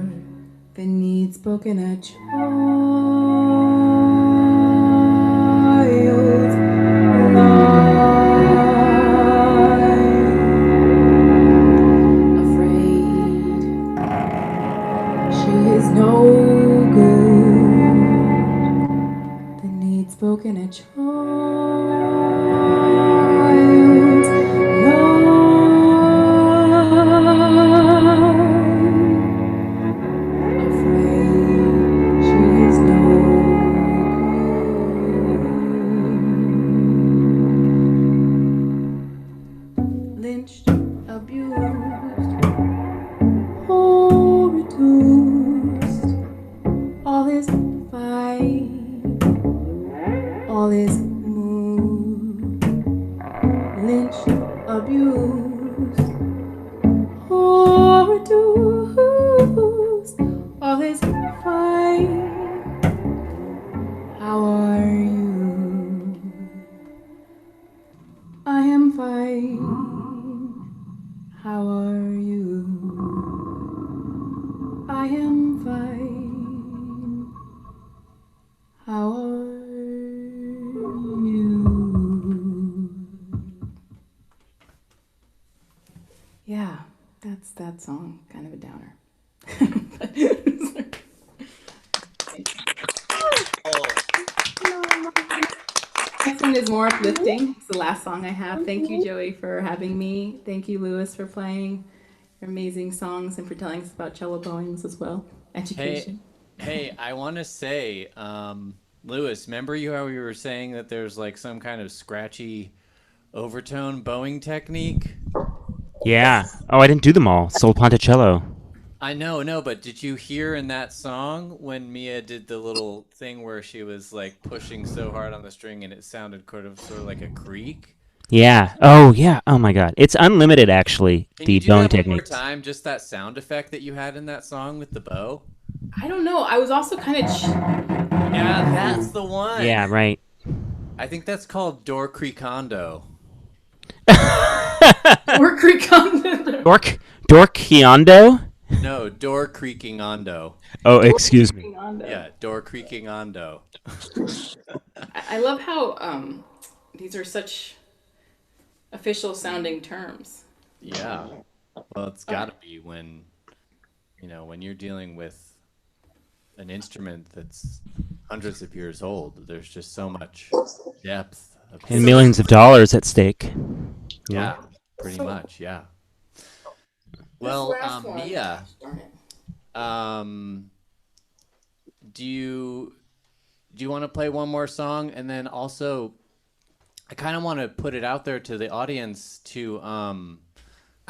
the needs spoken a child's life. Afraid she is no good. The need spoken a child's life. Afraid she is no good. Lynched, abused, or reduced. All his fight, all his mood. Lynched, abused, or reduced. All his fight. How are you? I am fine. How are you? I am fine. How are you? Yeah, that's that song. Kind of a downer. Next one is more uplifting. It's the last song I have. Thank you, Joey, for having me. Thank you, Lewis, for playing your amazing songs and for telling us about cello bowings as well. Education. Hey, I want to say, Lewis, remember how you were saying that there's like some kind of scratchy overtone bowing technique? Yeah. Oh, I didn't do them all. Sol Ponticello. I know, but did you hear in that song when Mia did the little thing where she was like pushing so hard on the string and it sounded sort of like a creak? Yeah. Oh, yeah. Oh my God. It's unlimited, actually. Can The you do bowing that one more techniques. time? Just that sound effect that you had in that song with the bow? I don't know. I was also kind of. Yeah, that's the one. Yeah. Right. I think that's called Door Creakondo. Or Creakondo. Dorkiondo? No, Door Creaking Ondo. Oh, excuse me. Yeah, Door Creaking Ondo. I love how these are such official sounding terms. Yeah. Well, it's got to be when you're dealing with an instrument that's hundreds of years old. There's just so much depth. And millions of dollars at stake. Yeah, pretty much, yeah. Well, Mia, Darn it. do you want to play one more song? And then also, I kind of want to put it out there to the audience to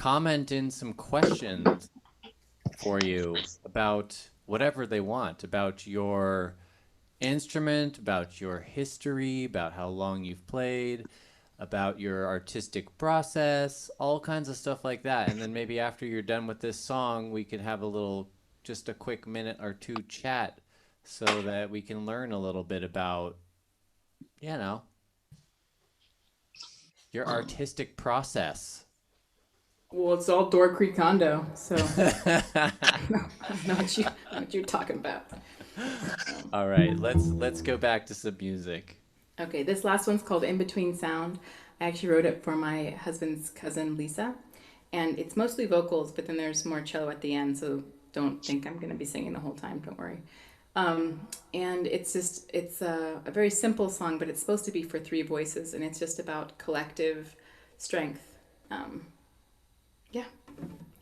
comment in some questions for you about whatever they want, about your instrument, about your history, about how long you've played, about your artistic process, all kinds of stuff like that. And then maybe after you're done with this song, we could have just a quick minute or two chat so that we can learn a little bit about, your artistic process. Well, it's all Door Creek Condo, so I know what you're talking about. All right, let's go back to some music. Okay, this last one's called In Between Sound. I actually wrote it for my husband's cousin Lisa, and it's mostly vocals, but then there's more cello at the end, so don't think I'm going to be singing the whole time, don't worry. And it's a very simple song, but it's supposed to be for 3 voices, and it's just about collective strength. Yeah,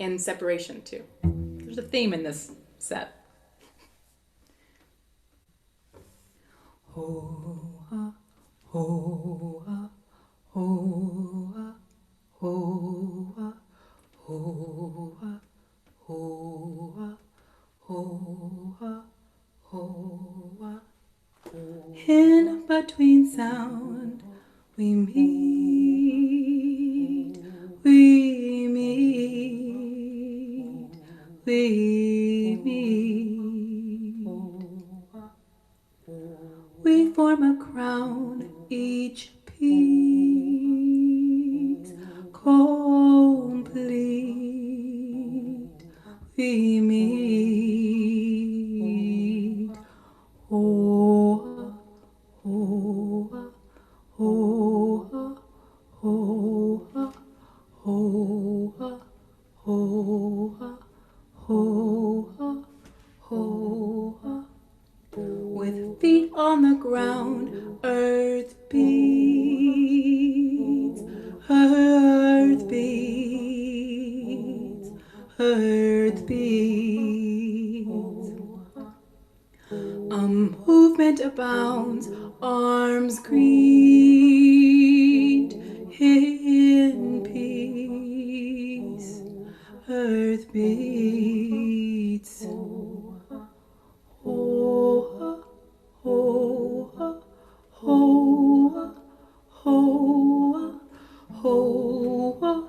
and separation too. There's a theme in this set. Ho, ha, ho, ha, ho, ha, ho, ha, ho, ha, ho, ha, ho, ha, ho, ha. In between sound, we meet, we meet, we meet. We form a crown, each piece complete. We meet. Oh, oh, oh, oh, oh, oh, oh, oh, oh. With feet on the ground, earth beats, earth beats, earth beats. A movement abounds, arms greet in peace, earth beats. Oh, oh, oh, oh, oh,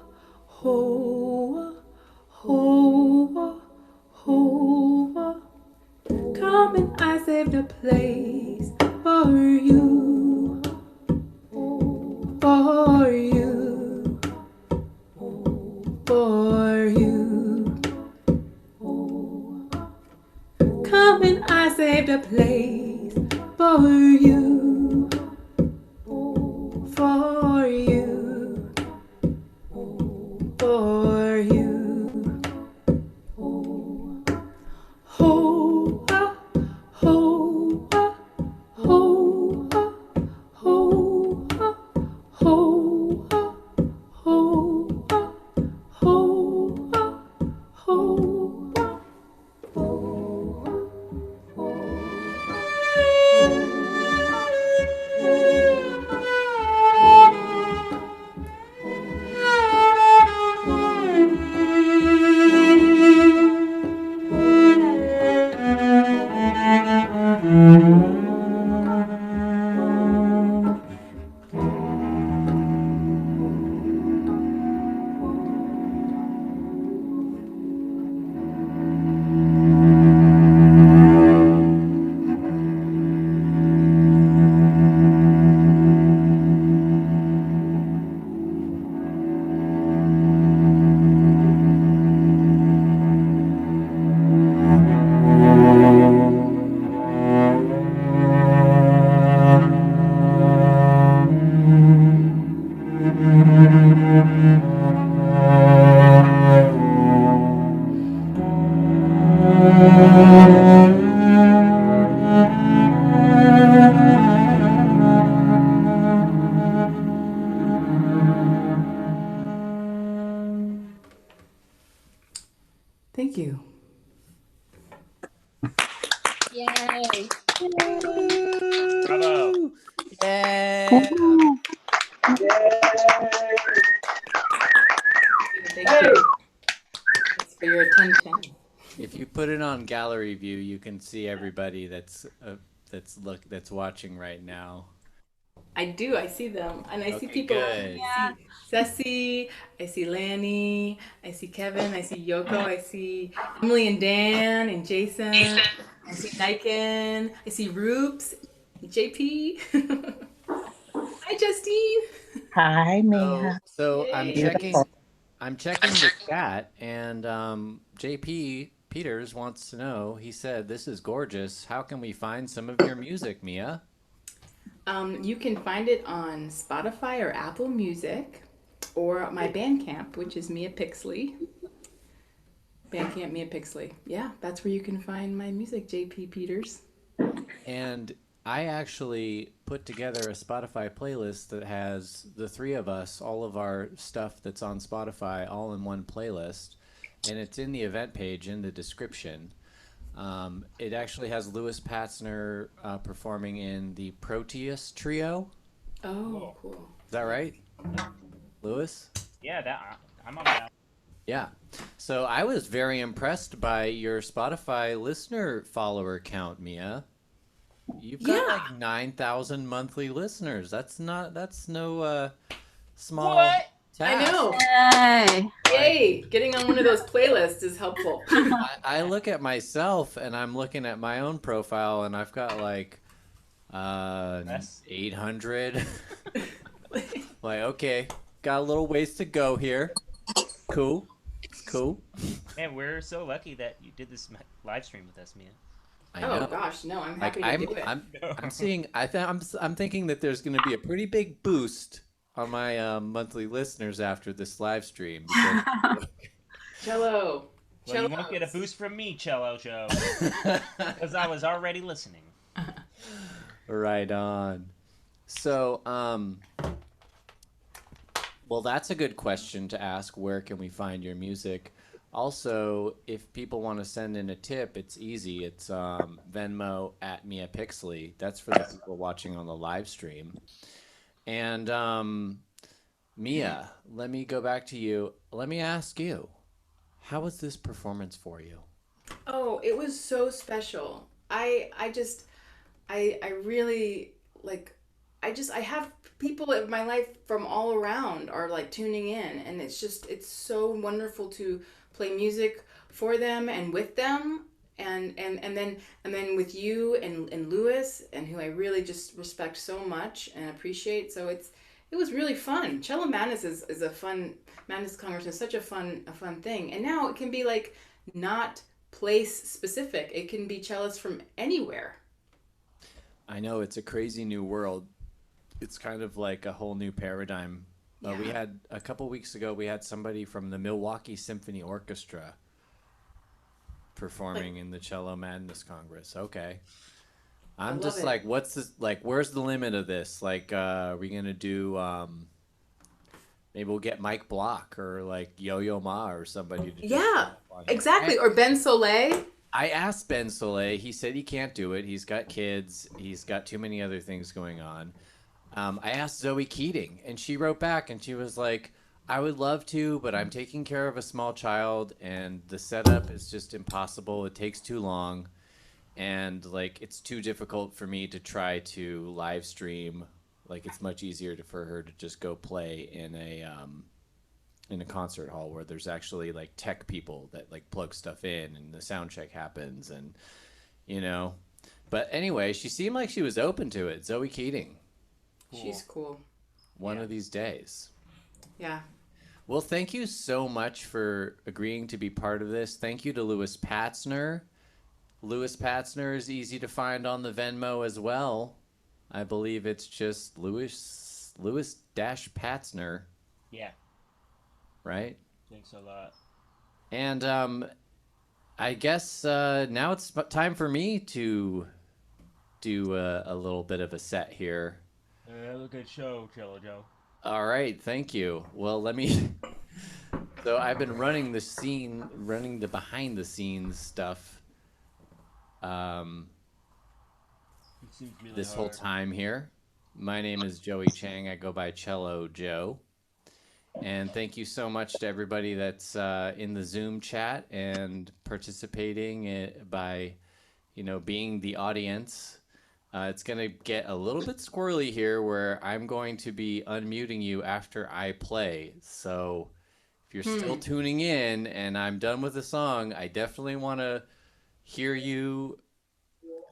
oh, oh. Come and I saved a place for you, for you, for you. Come and I saved a place for you, for you, for you. Ho, ah, ho, ah, ho, ah, ho, ah, ho, ah, ho, ah, ho, ah, ho, ah. Thank you. Yay. Bravo. Yeah. Thank you. Thanks for your attention. If you put it on gallery view, you can see everybody that's watching right now. I do. I see them, and I see Okay, people. good. I see Ceci. I see Lanny. I see Kevin. I see Yoko. I see Emily and Dan and Jason. I see Niken. I see Roops. JP. Hi, Justine. Hi, Mia. So Beautiful. I'm checking the chat, and JP Peters wants to know. He said, "This is gorgeous. How can we find some of your music, Mia?" You can find it on Spotify or Apple Music, or my Bandcamp, which is Mia Pixley. Bandcamp Mia Pixley. Yeah, that's where you can find my music, JP Peters. And I actually put together a Spotify playlist that has the three of us, all of our stuff that's on Spotify, all in one playlist. And it's in the event page in the description. It actually has Louis Patzner performing in the Proteus Trio. Oh, cool. Is that right? Louis? Yeah, I'm on that. Yeah. So I was very impressed by your Spotify listener follower count, Mia. You've got like 9,000 monthly listeners. That's no small What? task. I know. Yay. Yay! Getting on one of those playlists is helpful. I look at myself and I'm looking at my own profile and I've got like 800. Like, okay, got a little ways to go here. Cool. Man, we're so lucky that you did this live stream with us, Mia. I know. Oh gosh, no, I'm Like happy to do it. I'm seeing. I'm thinking that there's going to be a pretty big boost on my monthly listeners after this live stream. Because... Cello. Well, you won't get a boost from me, Cello Joe, because I was already listening. Right on. So, well, that's a good question to ask. Where can we find your music? Also, if people want to send in a tip, it's easy. It's Venmo at Mia Pixley. That's for the people watching on the live stream. And Mia, let me go back to you. Let me ask you, how was this performance for you? Oh, it was so special. I really like. I have people in my life from all around are like tuning in, and it's so wonderful to play music for them and with them, and then with you and Lewis, and who I really just respect so much and appreciate. So it was really fun. Cello Madness is a fun. Madness Congress is such a fun thing, and now it can be like not place specific. It can be cellists from anywhere. I know it's a crazy new world. It's kind of like a whole new paradigm. Yeah. We had a couple weeks ago, we had somebody from the Milwaukee Symphony Orchestra performing in the Cello Madness Congress. Okay. I'm just it. like, what's this? Like, where's the limit of this? Like, are we going to do, maybe we'll get Mike Block or like Yo-Yo Ma or somebody to Yeah, exactly. Or Ben Soleil. I asked Ben Soleil. He said he can't do it. He's got kids. He's got too many other things going on. I asked Zoe Keating, and she wrote back, and she was like, I would love to, but I'm taking care of a small child, and the setup is just impossible. It takes too long, and, like, it's too difficult for me to try to live stream. Like, it's much easier for her to just go play in a concert hall where there's actually, like, tech people that, like, plug stuff in, and the sound check happens, and, you know. But anyway, she seemed like she was open to it. Zoe Keating. She's cool. One of these days. Yeah. Well, thank you so much for agreeing to be part of this. Thank you to Louis Patzner. Louis Patzner is easy to find on the Venmo as well. I believe it's just Louis-Patzner. Yeah. Right? Thanks a lot. And I guess now it's time for me to do a little bit of a set here. Have a good show, Cello Joe. All right, thank you. Well, let me. So I've been running the behind the scenes stuff. This whole time here. My name is Joey Chang. I go by Cello Joe. And thank you so much to everybody that's in the Zoom chat and participating by, being the audience. It's going to get a little bit squirrely here where I'm going to be unmuting you after I play. So if you're still tuning in and I'm done with the song, I definitely want to hear you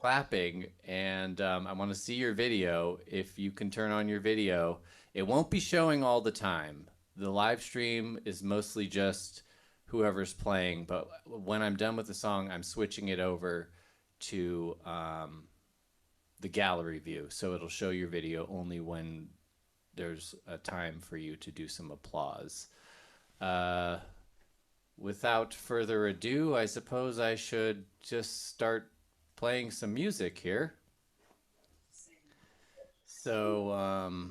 clapping, and I want to see your video. If you can turn on your video, it won't be showing all the time. The live stream is mostly just whoever's playing, but when I'm done with the song, I'm switching it over to the gallery view, so it'll show your video only when there's a time for you to do some applause. Without further ado, I suppose I should just start playing some music here. So,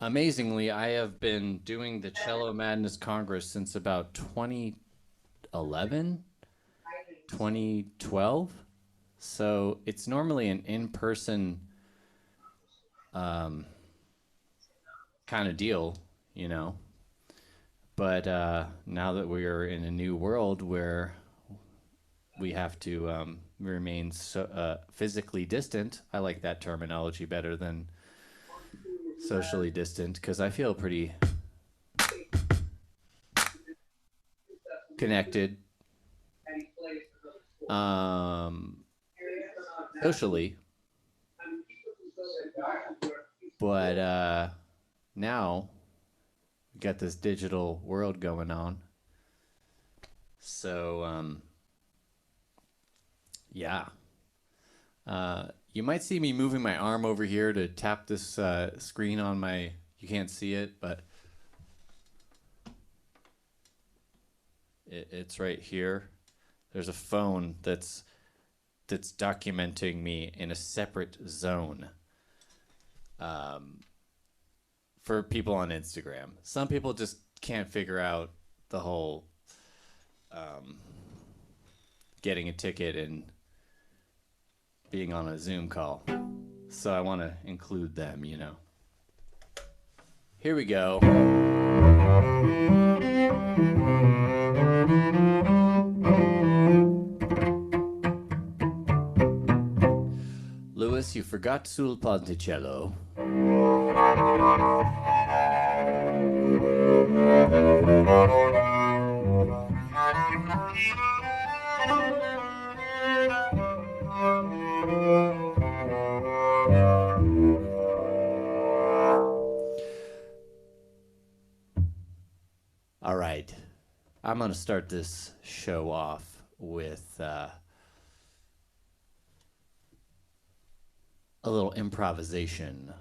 amazingly, I have been doing the Cello Madness Congress since about 2011, 2012. So it's normally an in-person kind of deal, But now that we are in a new world where we have to remain physically distant, I like that terminology better than socially distant, because I feel pretty connected socially. But now we got this digital world going on. So, yeah. You might see me moving my arm over here to tap this screen on my... You can't see it, but it's right here. There's a phone that's documenting me in a separate zone. For people on Instagram. Some people just can't figure out the whole getting a ticket and being on a Zoom call. So I want to include them, Here we go. Louis, you forgot sul ponticello. All right, I'm going to start this show off with a little improvisation.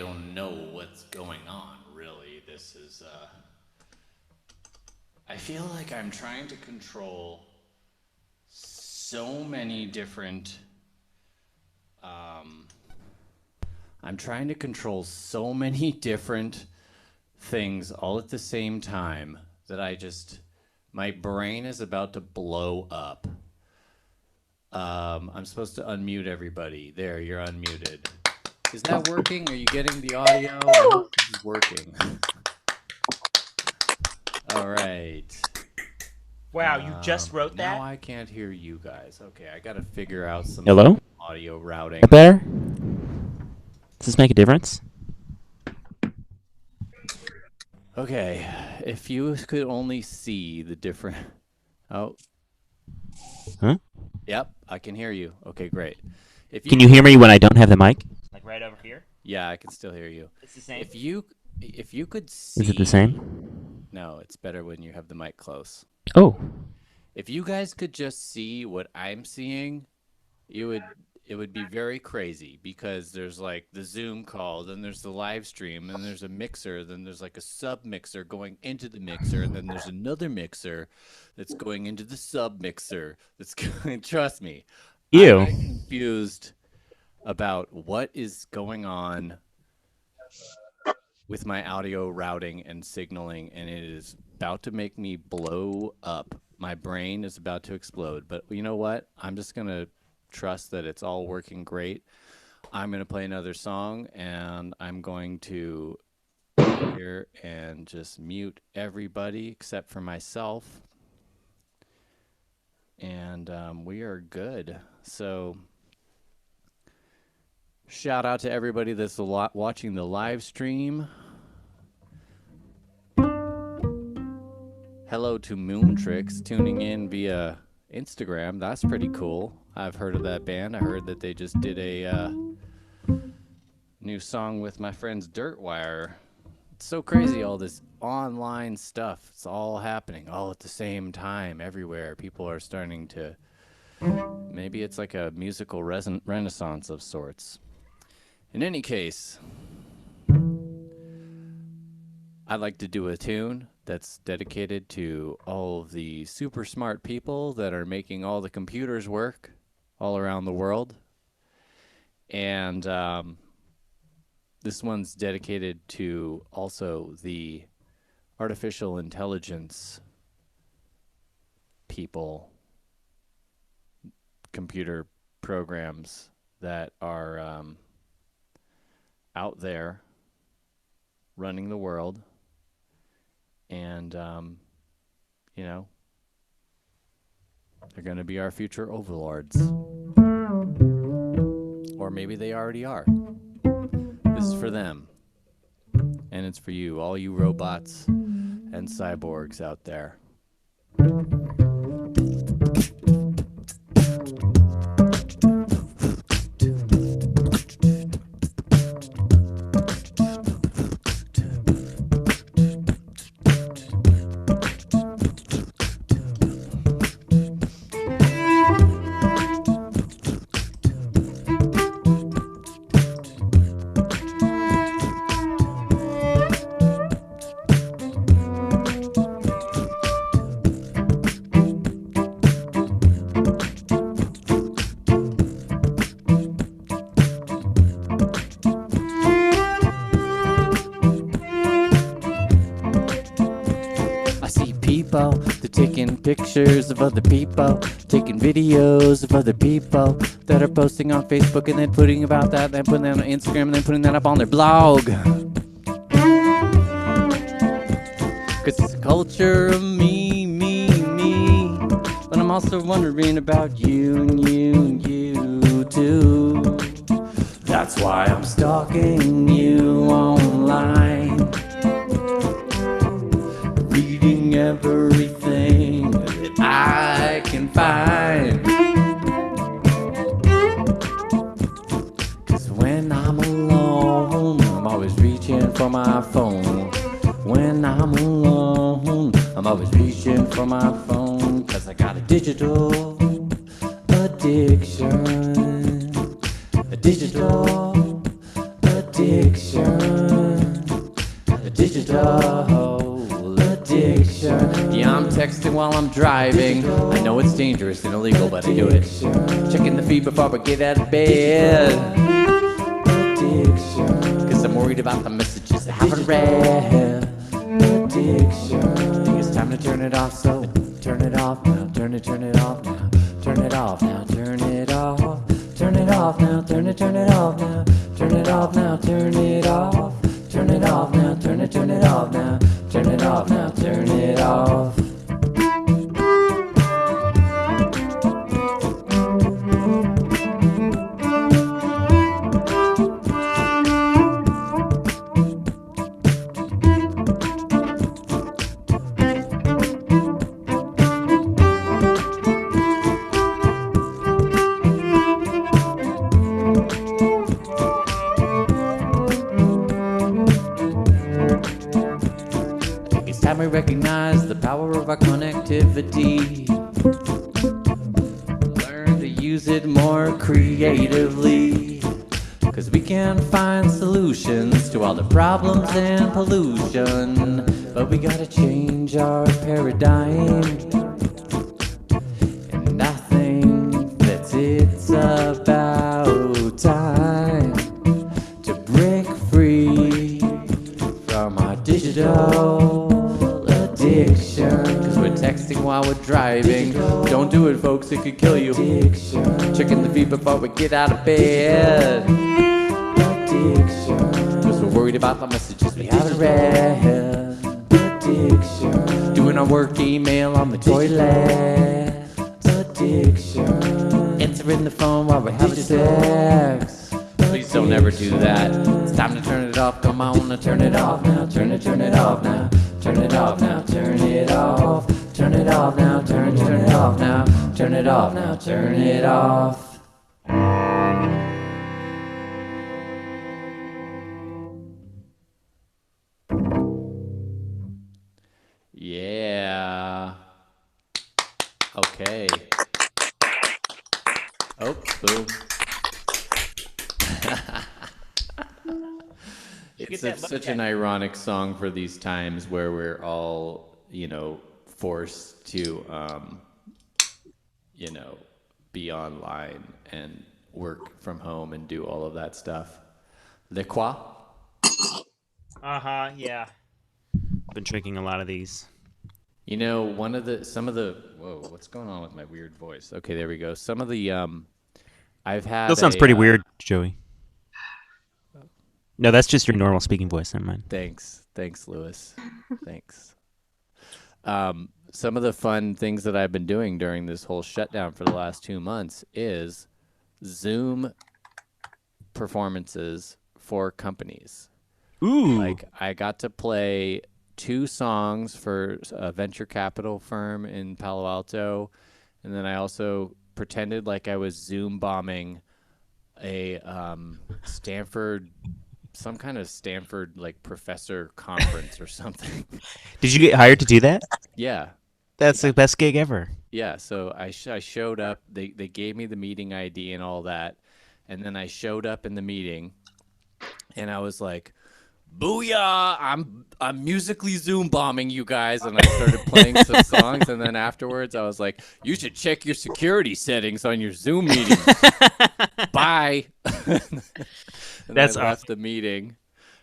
don't know what's going on, really. This is, I feel like I'm trying to control so many different, I'm trying to control so many different things all at the same time that my brain is about to blow up. I'm supposed to unmute everybody. There, you're unmuted. Is that working? Are you getting the audio? I hope this is working. All right. Wow, you just wrote that? Now I can't hear you guys. Okay, I gotta figure out some Hello? audio routing. That better? Does this make a difference? Okay, if you could only see the different... Oh. Huh? Yep, I can hear you. Okay, great. Can you hear me when I don't have the mic? Like right over here? Yeah, I can still hear you. It's the same? If you could see... Is it the same? No, it's better when you have the mic close. Oh. If you guys could just see what I'm seeing, it would be very crazy, because there's like the Zoom call, then there's the live stream, and there's a mixer, then there's like a sub mixer going into the mixer, and then there's another mixer that's going into the sub mixer. That's going. Trust me, Ew. I'm confused about what is going on with my audio routing and signaling, and it is about to make me blow up. My brain is about to explode. But you know what? I'm just gonna trust that it's all working great. I'm going to play another song, and I'm going to here and just mute everybody except for myself, and we are good. So shout out to everybody that's watching the live stream. Hello to Moontrix tuning in via Instagram. That's pretty cool. I've heard of that band. I heard that they just did a new song with my friends Dirtwire. It's so crazy, all this online stuff. It's all happening all at the same time everywhere. People are starting to... Maybe it's like a musical renaissance of sorts. In any case, I'd like to do a tune that's dedicated to all of the super smart people that are making all the computers work all around the world. And this one's dedicated to also the artificial intelligence people, computer programs that are out there running the world. And, you know, they're going to be our future overlords. Or maybe they already are. This is for them. And it's for you, all you robots and cyborgs out there. They're taking pictures of other people, taking videos of other people that are posting on Facebook and then putting about that, then putting that on Instagram, and then putting that up on their blog. Cause it's a culture of me, but I'm also wondering about you and you and you too. That's why I'm stalking you online, reading everything that I can find. Cause when I'm alone, I'm always reaching for my phone. When I'm alone, I'm always reaching for my phone. Cause I got a digital addiction. A digital addiction. A digital addiction. Yeah, I'm texting while I'm driving. I know it's dangerous and illegal, but I do it. Checking the feed before I get out of bed. Cause I'm worried about the messages I haven't read. Addiction. I think it's time to turn it off, so turn it off now. Turn it off now. Turn it off now. Turn it off. Turn it off now. Turn it off now. Turn it off now. Turn it off. Turn it off now. Turn it off now. Turn it off now. Turn it off. It's time we recognize the power of our connectivity. Learn to use it more creatively. Cause we can find solutions to all the problems and pollution. But we gotta change our paradigm. And I think that it's about time to break free from our digital addiction. Cause we're texting while we're driving. Don't do it, folks, it could kill you. Checking the feed before we get out of bed. Cause we're worried about the messages we haven't read. Doing our work email on the toilet. Answering the phone while we're having sex. Please don't ever do that. It's time to turn it off. Come on, turn it off now. Turn it off now. Turn it off now. Turn it off. Turn it off now. Turn it off now. Turn it off now. Turn it off. Yeah. Okay. Oh, boom. It's such an ironic song for these times where we're all, forced to, be online and work from home and do all of that stuff. Le quoi? Yeah. I've been drinking a lot of these. Whoa, what's going on with my weird voice? Okay, there we go. Some of the, I've had. That sounds pretty weird, Joey. No, that's just your normal speaking voice. Never mind. Thanks, Lewis. Thanks. Some of the fun things that I've been doing during this whole shutdown for the last 2 months is Zoom performances for companies. Ooh. Like, I got to play 2 songs for a venture capital firm in Palo Alto, and then I also pretended like I was Zoom bombing a Stanford, some kind of Stanford like professor conference or something. Did you get hired to do that? Yeah. That's the best gig ever. Yeah, so I showed up. They gave me the meeting ID and all that, and then I showed up in the meeting, and I was like, "Booyah! I'm musically Zoom bombing you guys," and I started playing some songs, and then afterwards I was like, "You should check your security settings on your Zoom meeting." Bye. And That's I left the meeting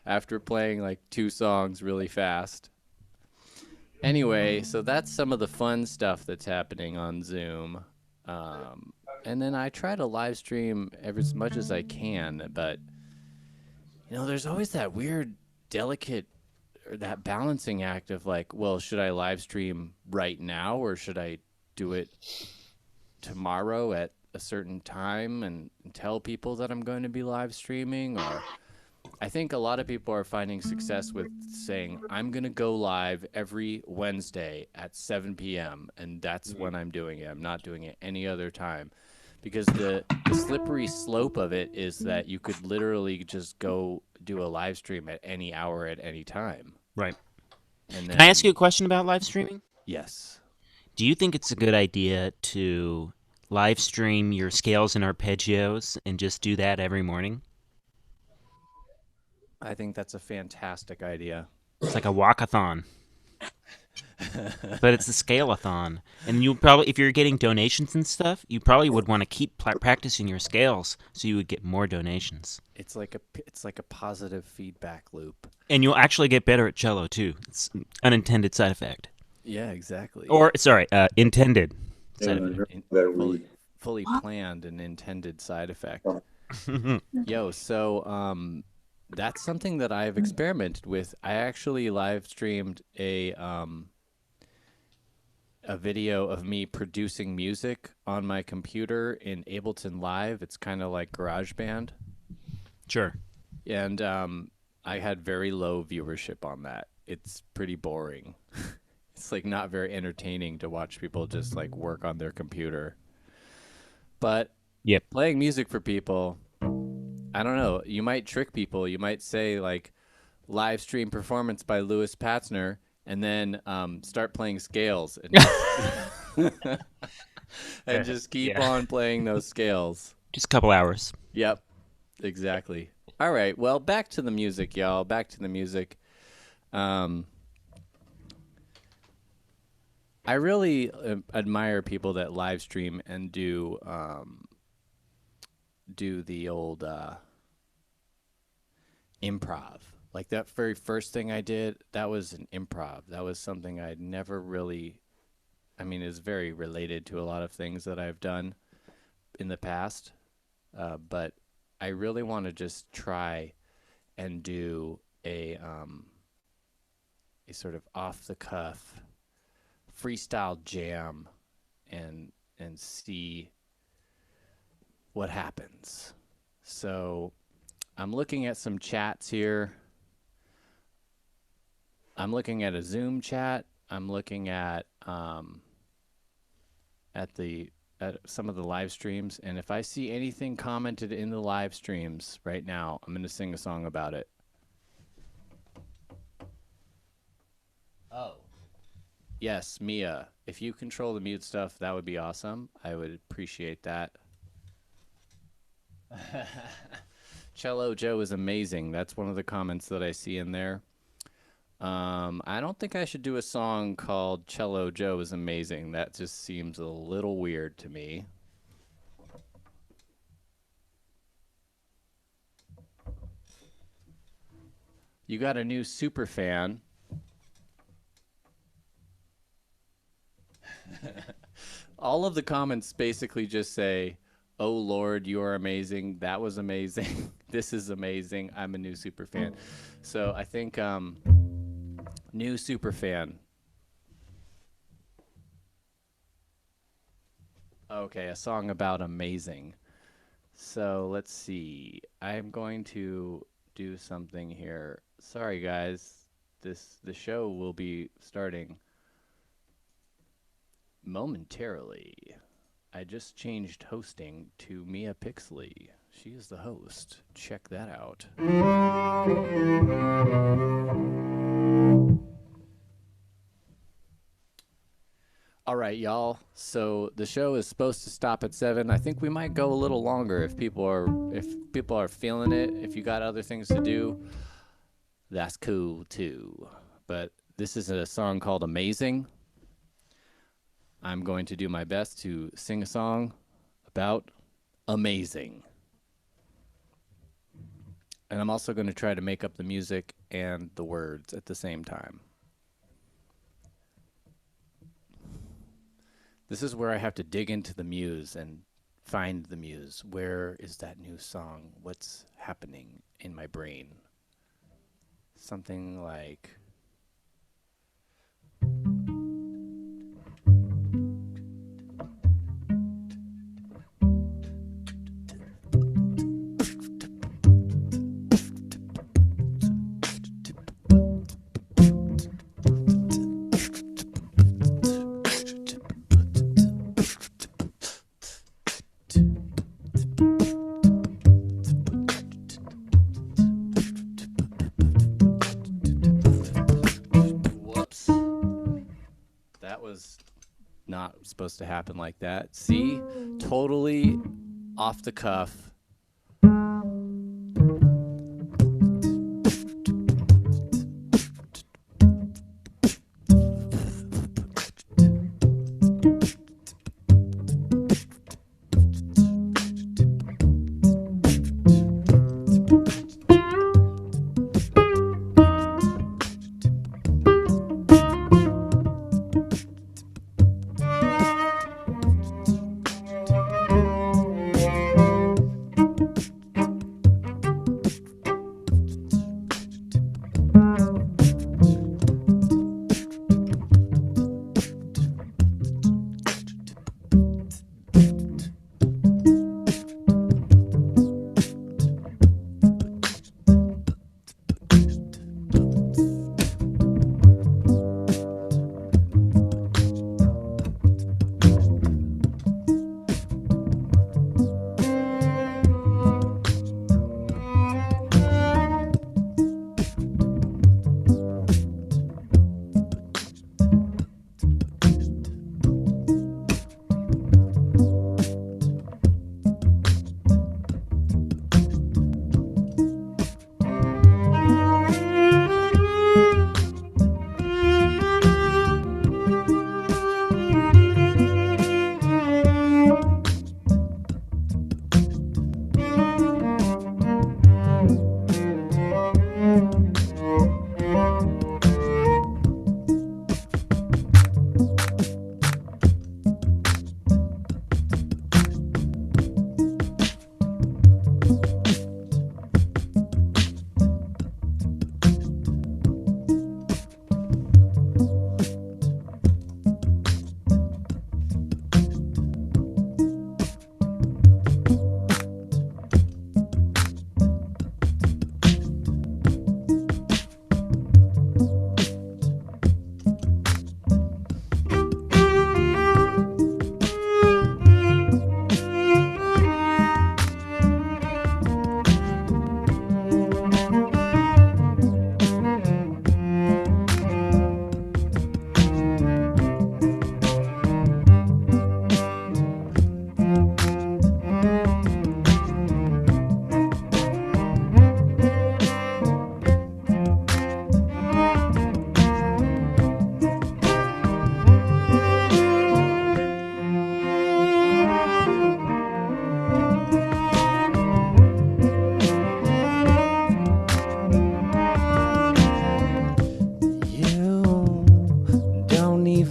after playing like 2 songs really fast. Anyway, so that's some of the fun stuff that's happening on Zoom. And then I try to live stream as much as I can, but there's always that weird, delicate, or that balancing act of like, well, should I live stream right now or should I do it tomorrow at a certain time and tell people that I'm going to be live streaming? Or I think a lot of people are finding success with saying, I'm going to go live every Wednesday at 7 p.m. and that's when I'm doing it. I'm not doing it any other time. Because the slippery slope of it is that you could literally just go do a live stream at any hour at any time. Right. And then, Can I ask you a question about live streaming? Yes. Do you think it's a good idea to live stream your scales and arpeggios and just do that every morning? I think that's a fantastic idea. It's like a walkathon, but it's a scale-a-thon. And you probably, if you're getting donations and stuff, you probably would want to keep practicing your scales so you would get more donations. It's like a positive feedback loop. And you'll actually get better at cello too. It's an unintended side effect. Yeah, exactly. Or sorry, intended Yeah, side man, effect. that we Fully planned and intended side effect. Yo, so that's something that I've experimented with. I actually live streamed a video of me producing music on my computer in Ableton Live. It's kind of like GarageBand. Sure. And I had very low viewership on that. It's pretty boring. It's like not very entertaining to watch people just like work on their computer. But Yep. playing music for people, I don't know. You might trick people. You might say like live stream performance by Louis Patzner, and then start playing scales and, and just keep on playing those scales. Just a couple hours. Yep, exactly. All right. Well, back to the music, y'all. Back to the music. I really admire people that live stream and do the old improv. Like that very first thing I did, that was an improv. That was something I'd never really, I mean, it's very related to a lot of things that I've done in the past. But I really want to just try and do a sort of off the cuff freestyle jam and see what happens. So I'm looking at some chats here. I'm looking at a Zoom chat. I'm looking at some of the live streams, and if I see anything commented in the live streams right now, I'm going to sing a song about it. Oh. Yes, Mia, if you control the mute stuff, that would be awesome. I would appreciate that. Cello Joe is amazing. That's one of the comments that I see in there. I don't think I should do a song called Cello Joe is amazing. That just seems a little weird to me. You got a new super fan. All of the comments basically just say, "Oh Lord, you are amazing. That was amazing. This is amazing. I'm a new super fan." So I think new super fan. Okay, a song about amazing. So let's see. I'm going to do something here. Sorry guys. The show will be starting momentarily. I just changed hosting to Mia Pixley. She is the host. Check that out. All right, y'all. So the show is supposed to stop at 7. I think we might go a little longer if people are feeling it. If you got other things to do, that's cool too. But this is a song called Amazing. I'm going to do my best to sing a song about amazing. And I'm also going to try to make up the music and the words at the same time. This is where I have to dig into the muse and find the muse. Where is that new song? What's happening in my brain? Something like... Whoops. That was not supposed to happen like that. See? Totally off the cuff.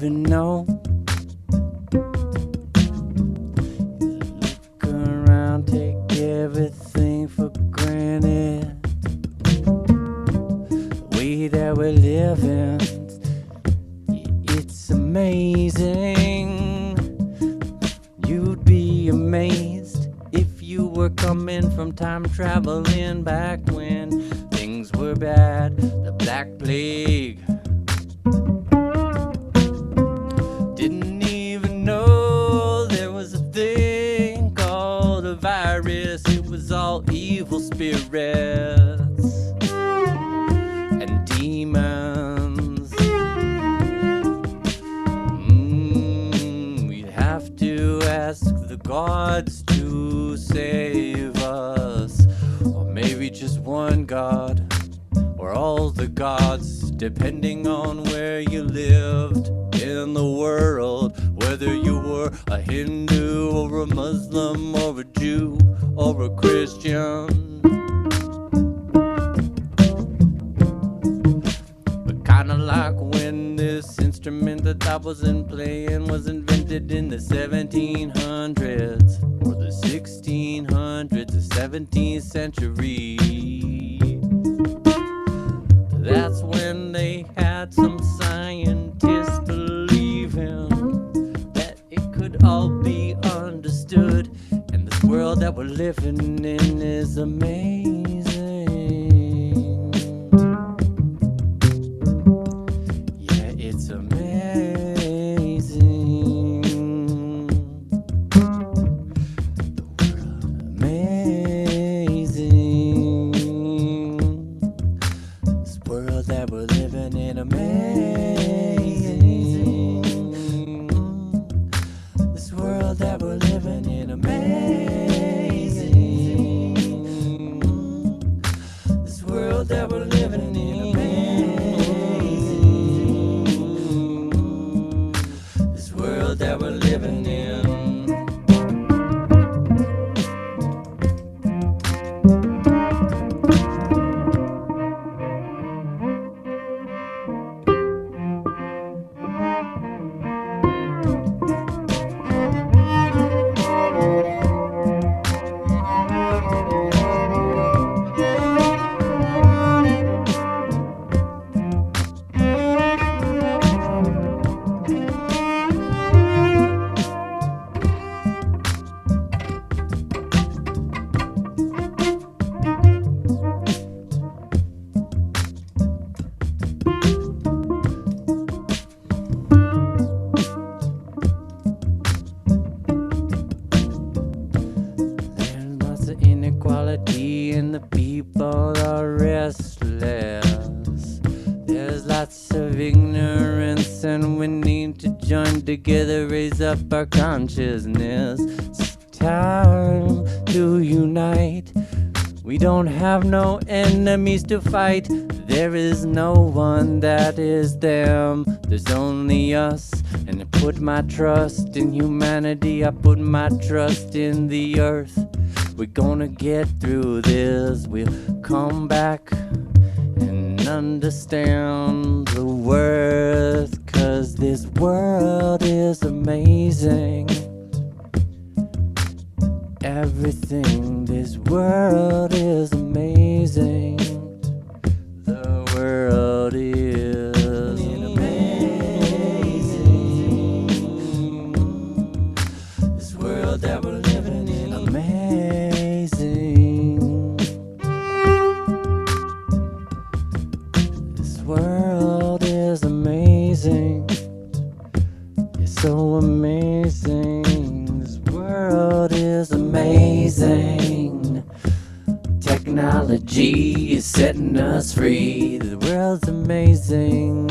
even know. Look around, take everything for granted. The way that we're living, it's amazing. You'd be amazed if you were coming from time traveling back when things were bad. The Black Plague. Didn't even know there was a thing called a virus. It was all evil spirits and demons. We'd have to ask the gods to save us, or maybe just one god, or all the gods, depending on where you lived in the world, whether you were a Hindu or a Muslim or a Jew or a Christian. But kinda like when this instrument that I wasn't playing was invented in the 1700s or the 1600s, the 17th century. That's when they had some scientists believing that it could all be understood. And this world that we're living in is amazing. Yeah, it's amazing. The world amazing. This world that we're living in amazing. This world that we're living in amazing. This world that we're living in amazing. This world that we're living in. There's lots of inequality and the people are restless. There's lots of ignorance and we need to join together, raise up our consciousness. It's time to unite. We don't have no enemies to fight. There is no one that is them. There's only us. And I put my trust in humanity. I put my trust in the earth. We're gonna get through this. We'll come back and understand the worth. 'Cause this world is amazing. Everything, this world is amazing. The world is amazing. This world that we're living in, amazing. This world is amazing. It's so amazing. This world is amazing. Technology is setting us free. The world's amazing.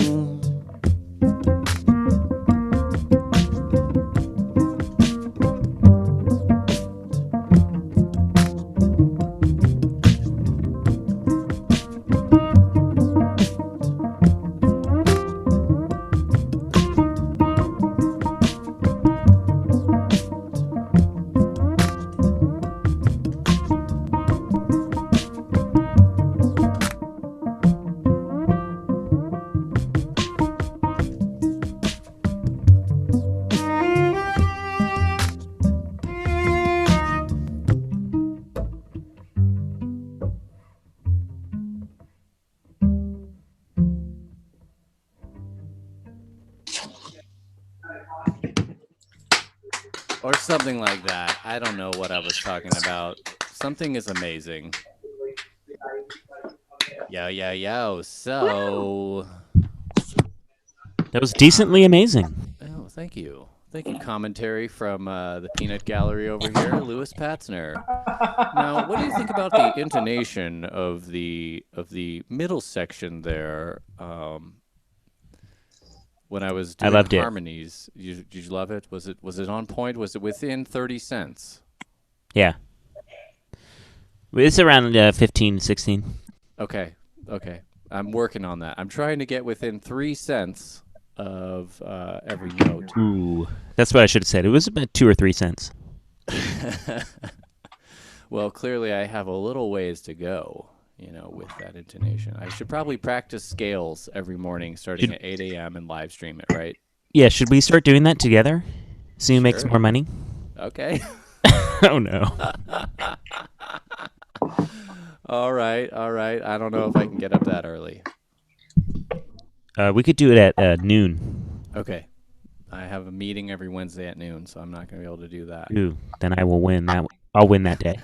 Or something like that. I don't know what I was talking about. Something is amazing. Yo. So, That was decently amazing. oh, thank you. Thank you, commentary from the peanut gallery over here, Lewis Patzner. Now, what do you think about the intonation of the middle section there? When I was doing loved it. harmonies, did you love it? Was it on point? Was it within 30 cents? Yeah. It's around 15, 16. Okay. I'm working on that. I'm trying to get within 3 cents of every note. Ooh. That's what I should have said. It was about 2 or 3 cents. Well, clearly I have a little ways to go, with that intonation. I should probably practice scales every morning starting at 8 a.m. and live stream it, right? Yeah, should we start doing that together so you make some more money? Okay. Oh, no. All right. I don't know if I can get up that early. We could do it at noon. Okay. I have a meeting every Wednesday at noon, so I'm not going to be able to do that. Ooh, then I will win that. I'll win that day.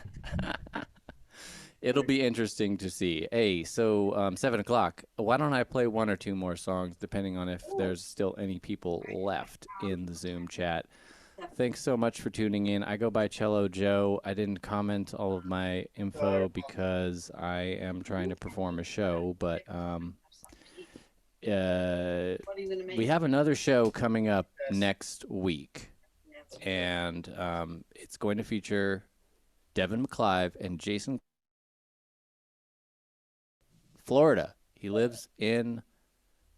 It'll be interesting to see. Hey, so 7 o'clock. Why don't I play 1 or 2 more songs, depending on if there's still any people left in the Zoom chat. Thanks so much for tuning in. I go by Cello Joe. I didn't comment all of my info because I am trying to perform a show, but we have another show coming up next week, and it's going to feature Devin McClive and Jason, Florida. He lives in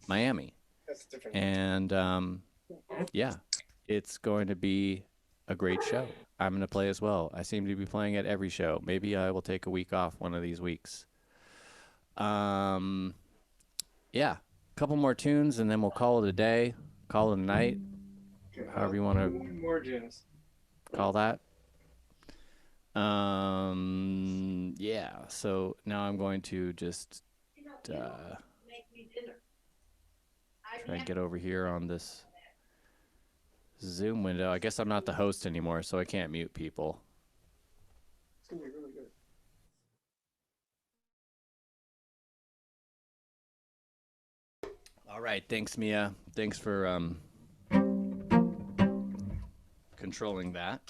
Miami, and yeah, it's going to be a great show. I'm going to play as well. I seem to be playing at every show. Maybe I will take a week off one of these weeks. Yeah, a couple more tunes, and then we'll call it a day, call it a night, however you want to call that. Yeah, so now I'm going to just try and get over here on this Zoom window. I guess I'm not the host anymore, so I can't mute people. It's going to be really good. All right, thanks, Mia. Thanks for controlling that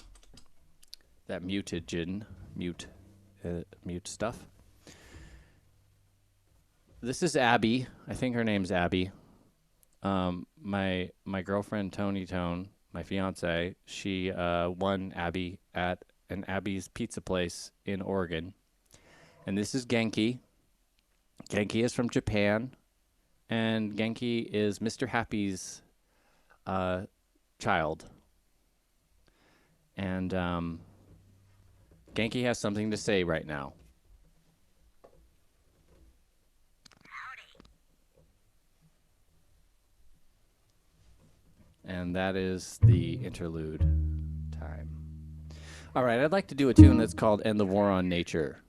mute stuff. This is Abby. I think her name's Abby. My girlfriend Tony Tone, my fiance, she won Abby at an Abby's Pizza place in Oregon. And this is Genki. Genki is from Japan, and Genki is Mr. Happy's child. And Genki has something to say right now. And that is the interlude time. All right, I'd like to do a tune that's called End the War on Nature.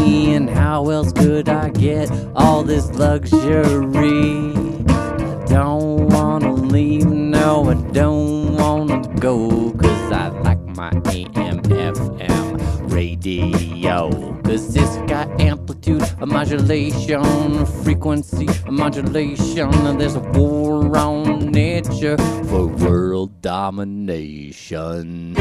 And how else could I get all this luxury? I don't wanna leave, no, I don't wanna go, 'cause I like my AM, FM radio, 'cause it's got amplitude, a modulation, a frequency, a modulation, and there's a war on nature for world domination.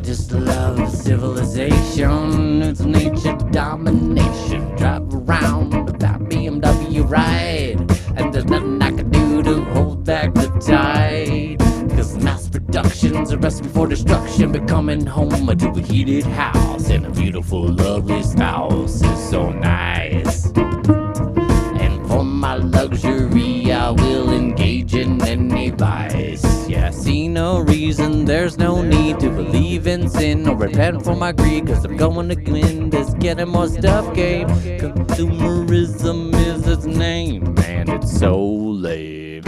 just love civilization. It's nature domination. Drive around without BMW ride. And there's nothing I can do to hold back the tide. Cause mass production's a recipe for destruction. Becoming home to a heated house and a beautiful, lovely spouse is so nice. And for my luxury, I will engage in any vice. Yeah, I see no reason, there's no need to believe in sin or repent for my greed. Cause I'm going to win this getting more stuff game. Consumerism is its name, and it's so lame.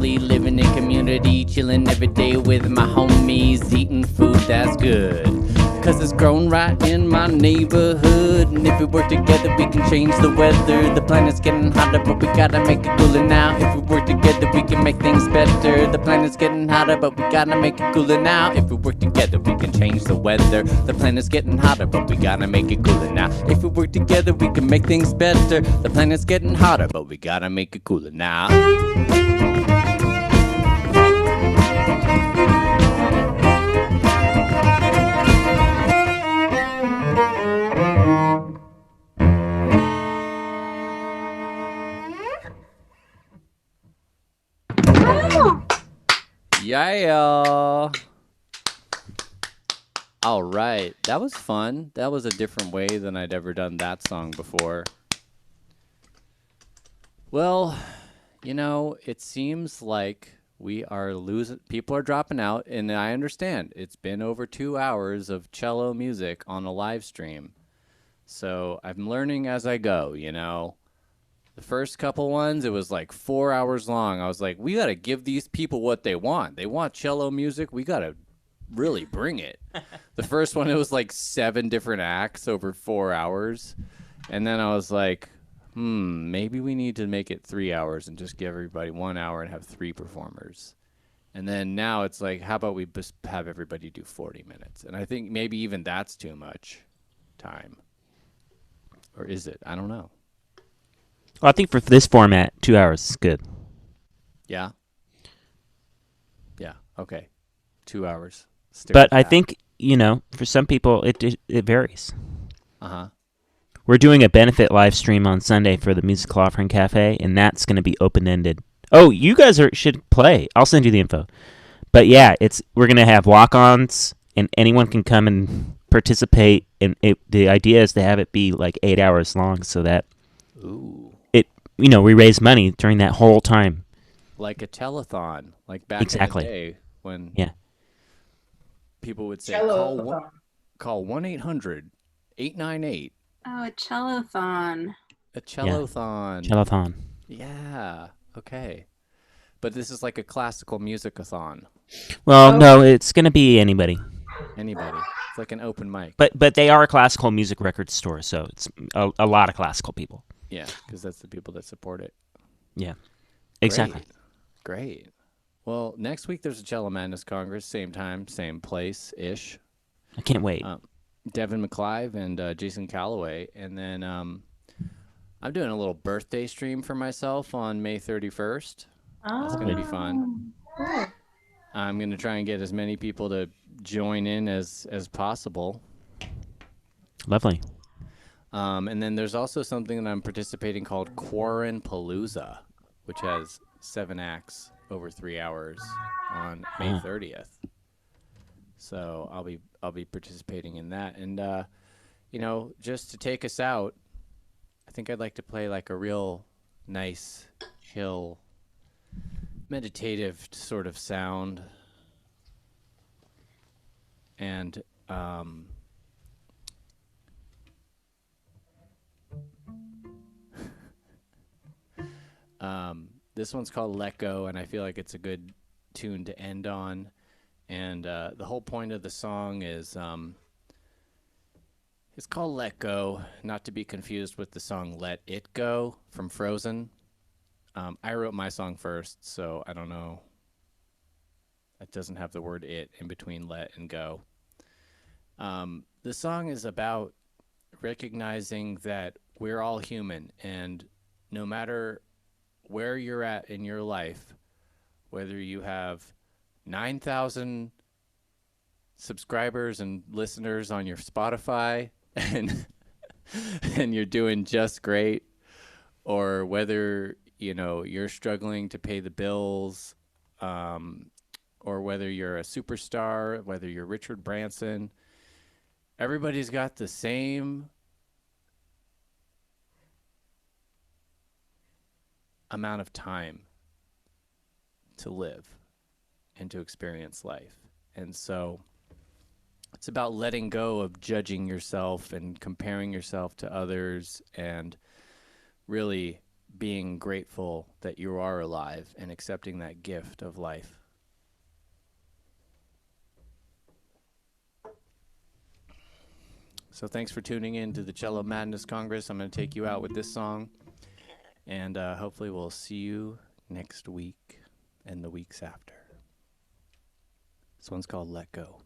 Living in community, chilling every day with my homies, eating food that's good. Cause it's grown right in my neighborhood. And if we work together, we can change the weather. The planet's getting hotter, but we gotta make it cooler now. If we work together, we can make things better. The planet's getting hotter, but we gotta make it cooler now. If we work together, we can change the weather. The planet's getting hotter, but we gotta make it cooler now. If we work together, we can make things better. The planet's getting hotter, but we gotta make it cooler now. Yeah. All right. That was fun. That was a different way than I'd ever done that song before. Well, you know, it seems like we are losing. People are dropping out, and I understand. It's been over 2 hours of cello music on a live stream. So I'm learning as I go, you know. The first couple ones, it was like 4 hours long. I was like, we got to give these people what they want. They want cello music. We got to really bring it. The first one, it was like 7 different acts over 4 hours. And then I was like, maybe we need to make it 3 hours and just give everybody 1 hour and have 3 performers. And then now it's like, how about we just have everybody do 40 minutes? And I think maybe even that's too much time. Or is it? I don't know. Well, I think for this format, 2 hours is good. Yeah? Yeah, okay. 2 hours. Stick But with I that. think, you know, for some people, it varies. Uh-huh. We're doing a benefit live stream on Sunday for the Musical Offering Cafe, and that's going to be open-ended. Oh, you guys should play. I'll send you the info. But yeah, we're going to have walk-ons, and anyone can come and participate. And the idea is to have it be like 8 hours long, so that we raise money during that whole time. Like a telethon, like back Exactly. in the day when people would say, Cello-thon. call 1-800-898. Oh, a cellothon. A cellothon. Telethon. Yeah, okay. But this is like a classical music-a-thon. Well, no, it's going to be anybody. Anybody. It's like an open mic. But they are a classical music record store, so it's a lot of classical people. Yeah, because that's the people that support it. Yeah, exactly. Great. Well, next week there's a Cello Madness Congress, same time, same place-ish. I can't wait. Devin McClive and Jason Calloway. And then I'm doing a little birthday stream for myself on May 31st. It's going to be fun. Cool. I'm going to try and get as many people to join in as possible. Lovely. And then there's also something that I'm participating called Quarren Palooza, which has 7 acts over 3 hours on May 30th. So I'll be participating in that. And you know, just to take us out, I think I'd like to play like a real nice, chill, meditative sort of sound. And this one's called Let Go, and I feel like it's a good tune to end on. And the whole point of the song is it's called Let Go, not to be confused with the song Let It Go from Frozen. I wrote my song first, so I don't know. It doesn't have the word it in between let and go. The song is about recognizing that we're all human, and no matter where you're at in your life, whether you have 9,000 subscribers and listeners on your Spotify and and you're doing just great, or whether, you know, you're struggling to pay the bills, or whether you're a superstar, whether you're Richard Branson, everybody's got the same amount of time to live and to experience life. And so it's about letting go of judging yourself and comparing yourself to others, and really being grateful that you are alive and accepting that gift of life. So thanks for tuning in to the Cello Madness Congress. I'm going to take you out with this song, and hopefully we'll see you next week and the weeks after. This one's called Let Go.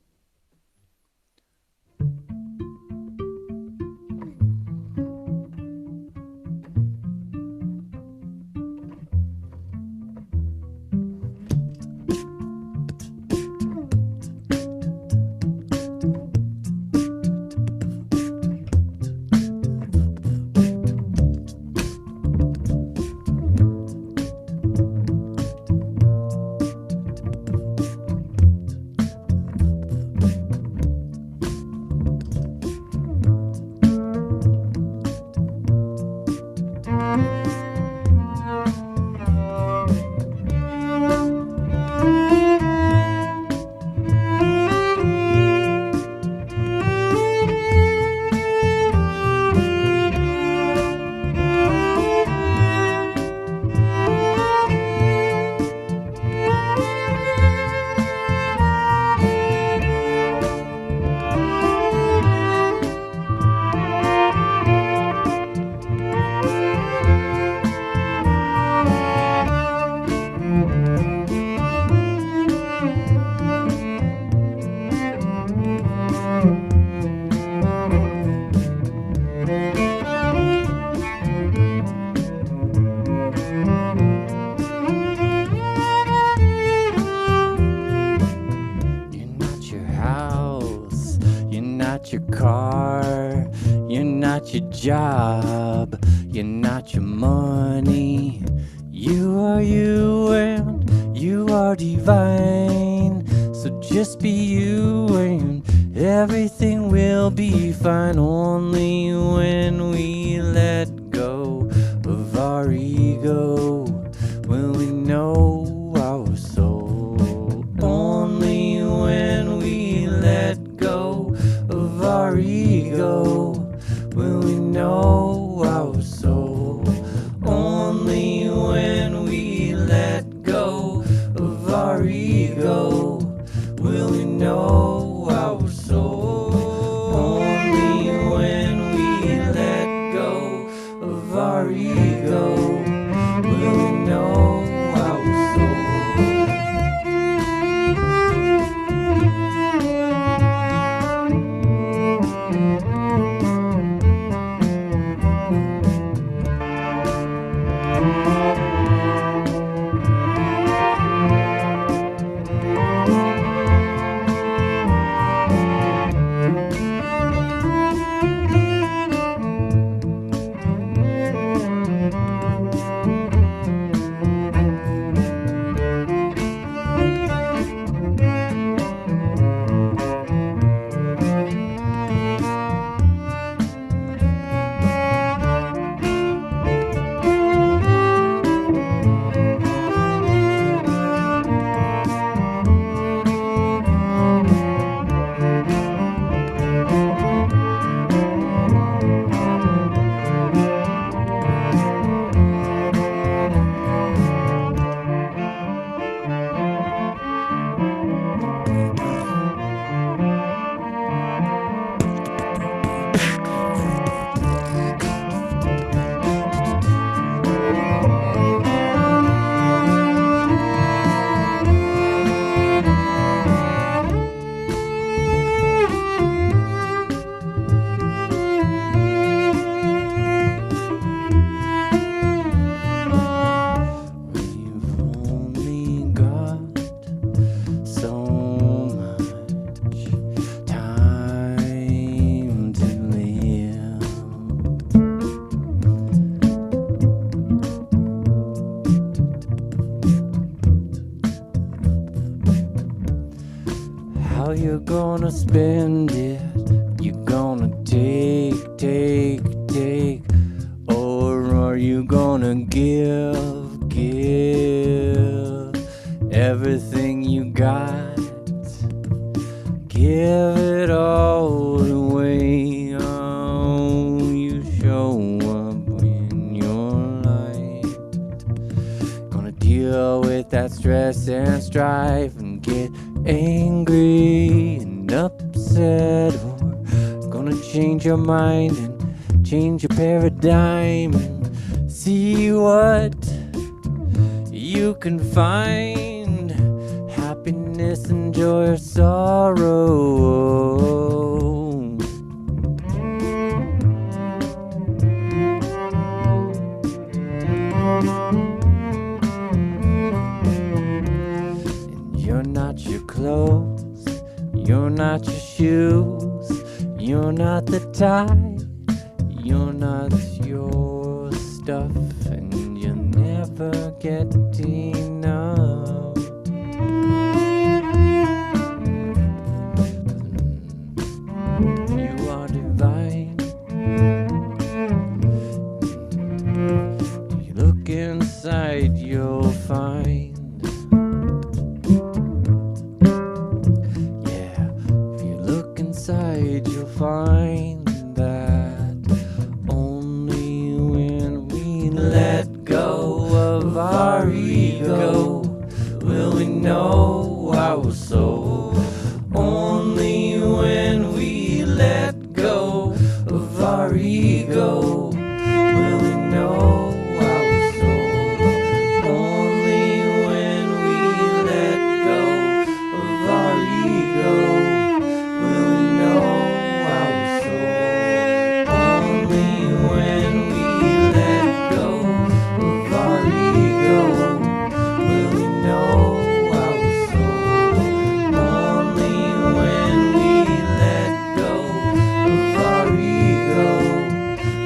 Job, you're not your money. You are you and you are divine. So just be you and everything will be fine. Only when we let go of our ego will we know our soul. Only when we let go of our ego will we know our soul. Only when we let go of our ego will we know our soul. Only when we let go of our ego will we know our soul. how you gonna spend it? You gonna take, or are you gonna give everything you got? Give it all away. Oh, you show up in your light. Gonna deal with that stress and strife and get angry and upset, or gonna change your mind and change your paradigm and see what you can find. Happiness and joy or sorrow. And you're not your clothes, you're not your shoes, you're not the tie, you're not your stuff, and you'll never get enough. You are divine. You look inside, you'll find. Yeah, if you look inside, you'll find that only when we let go of our ego will we know our soul. Only when we let go of our ego will we know our soul. Only when we let go of our ego will we know our soul. Only when we let go of our ego will we know our soul. Only when we let go of our ego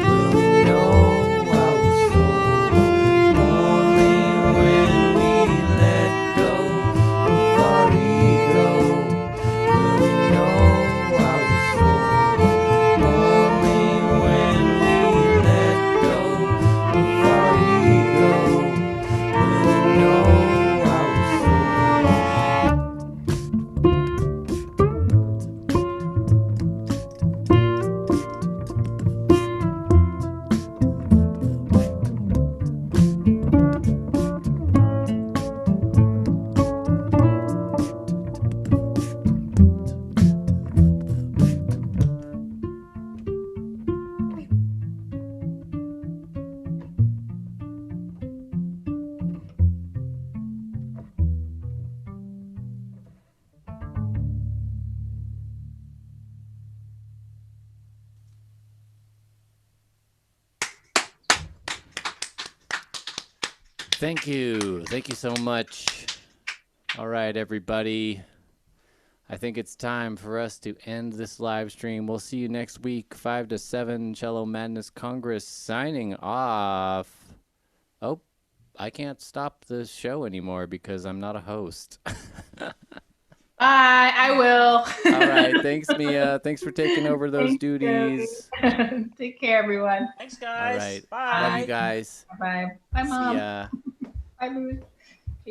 will we know our soul. Only when we let go of our ego will we know our soul. Only when we let go of our ego will we know our soul. Thank you. Thank you so much. All right, everybody. I think it's time for us to end this live stream. We'll see you next week, 5 to 7, Cello Madness Congress signing off. Oh, I can't stop the show anymore because I'm not a host. I will. All right. Thanks, Mia. Thanks for taking over those Thank you, duties. Joey. Take care, everyone. Thanks, All guys. right. Bye. Love you guys. Bye. Bye, See Mom. ya. Bye, Louis.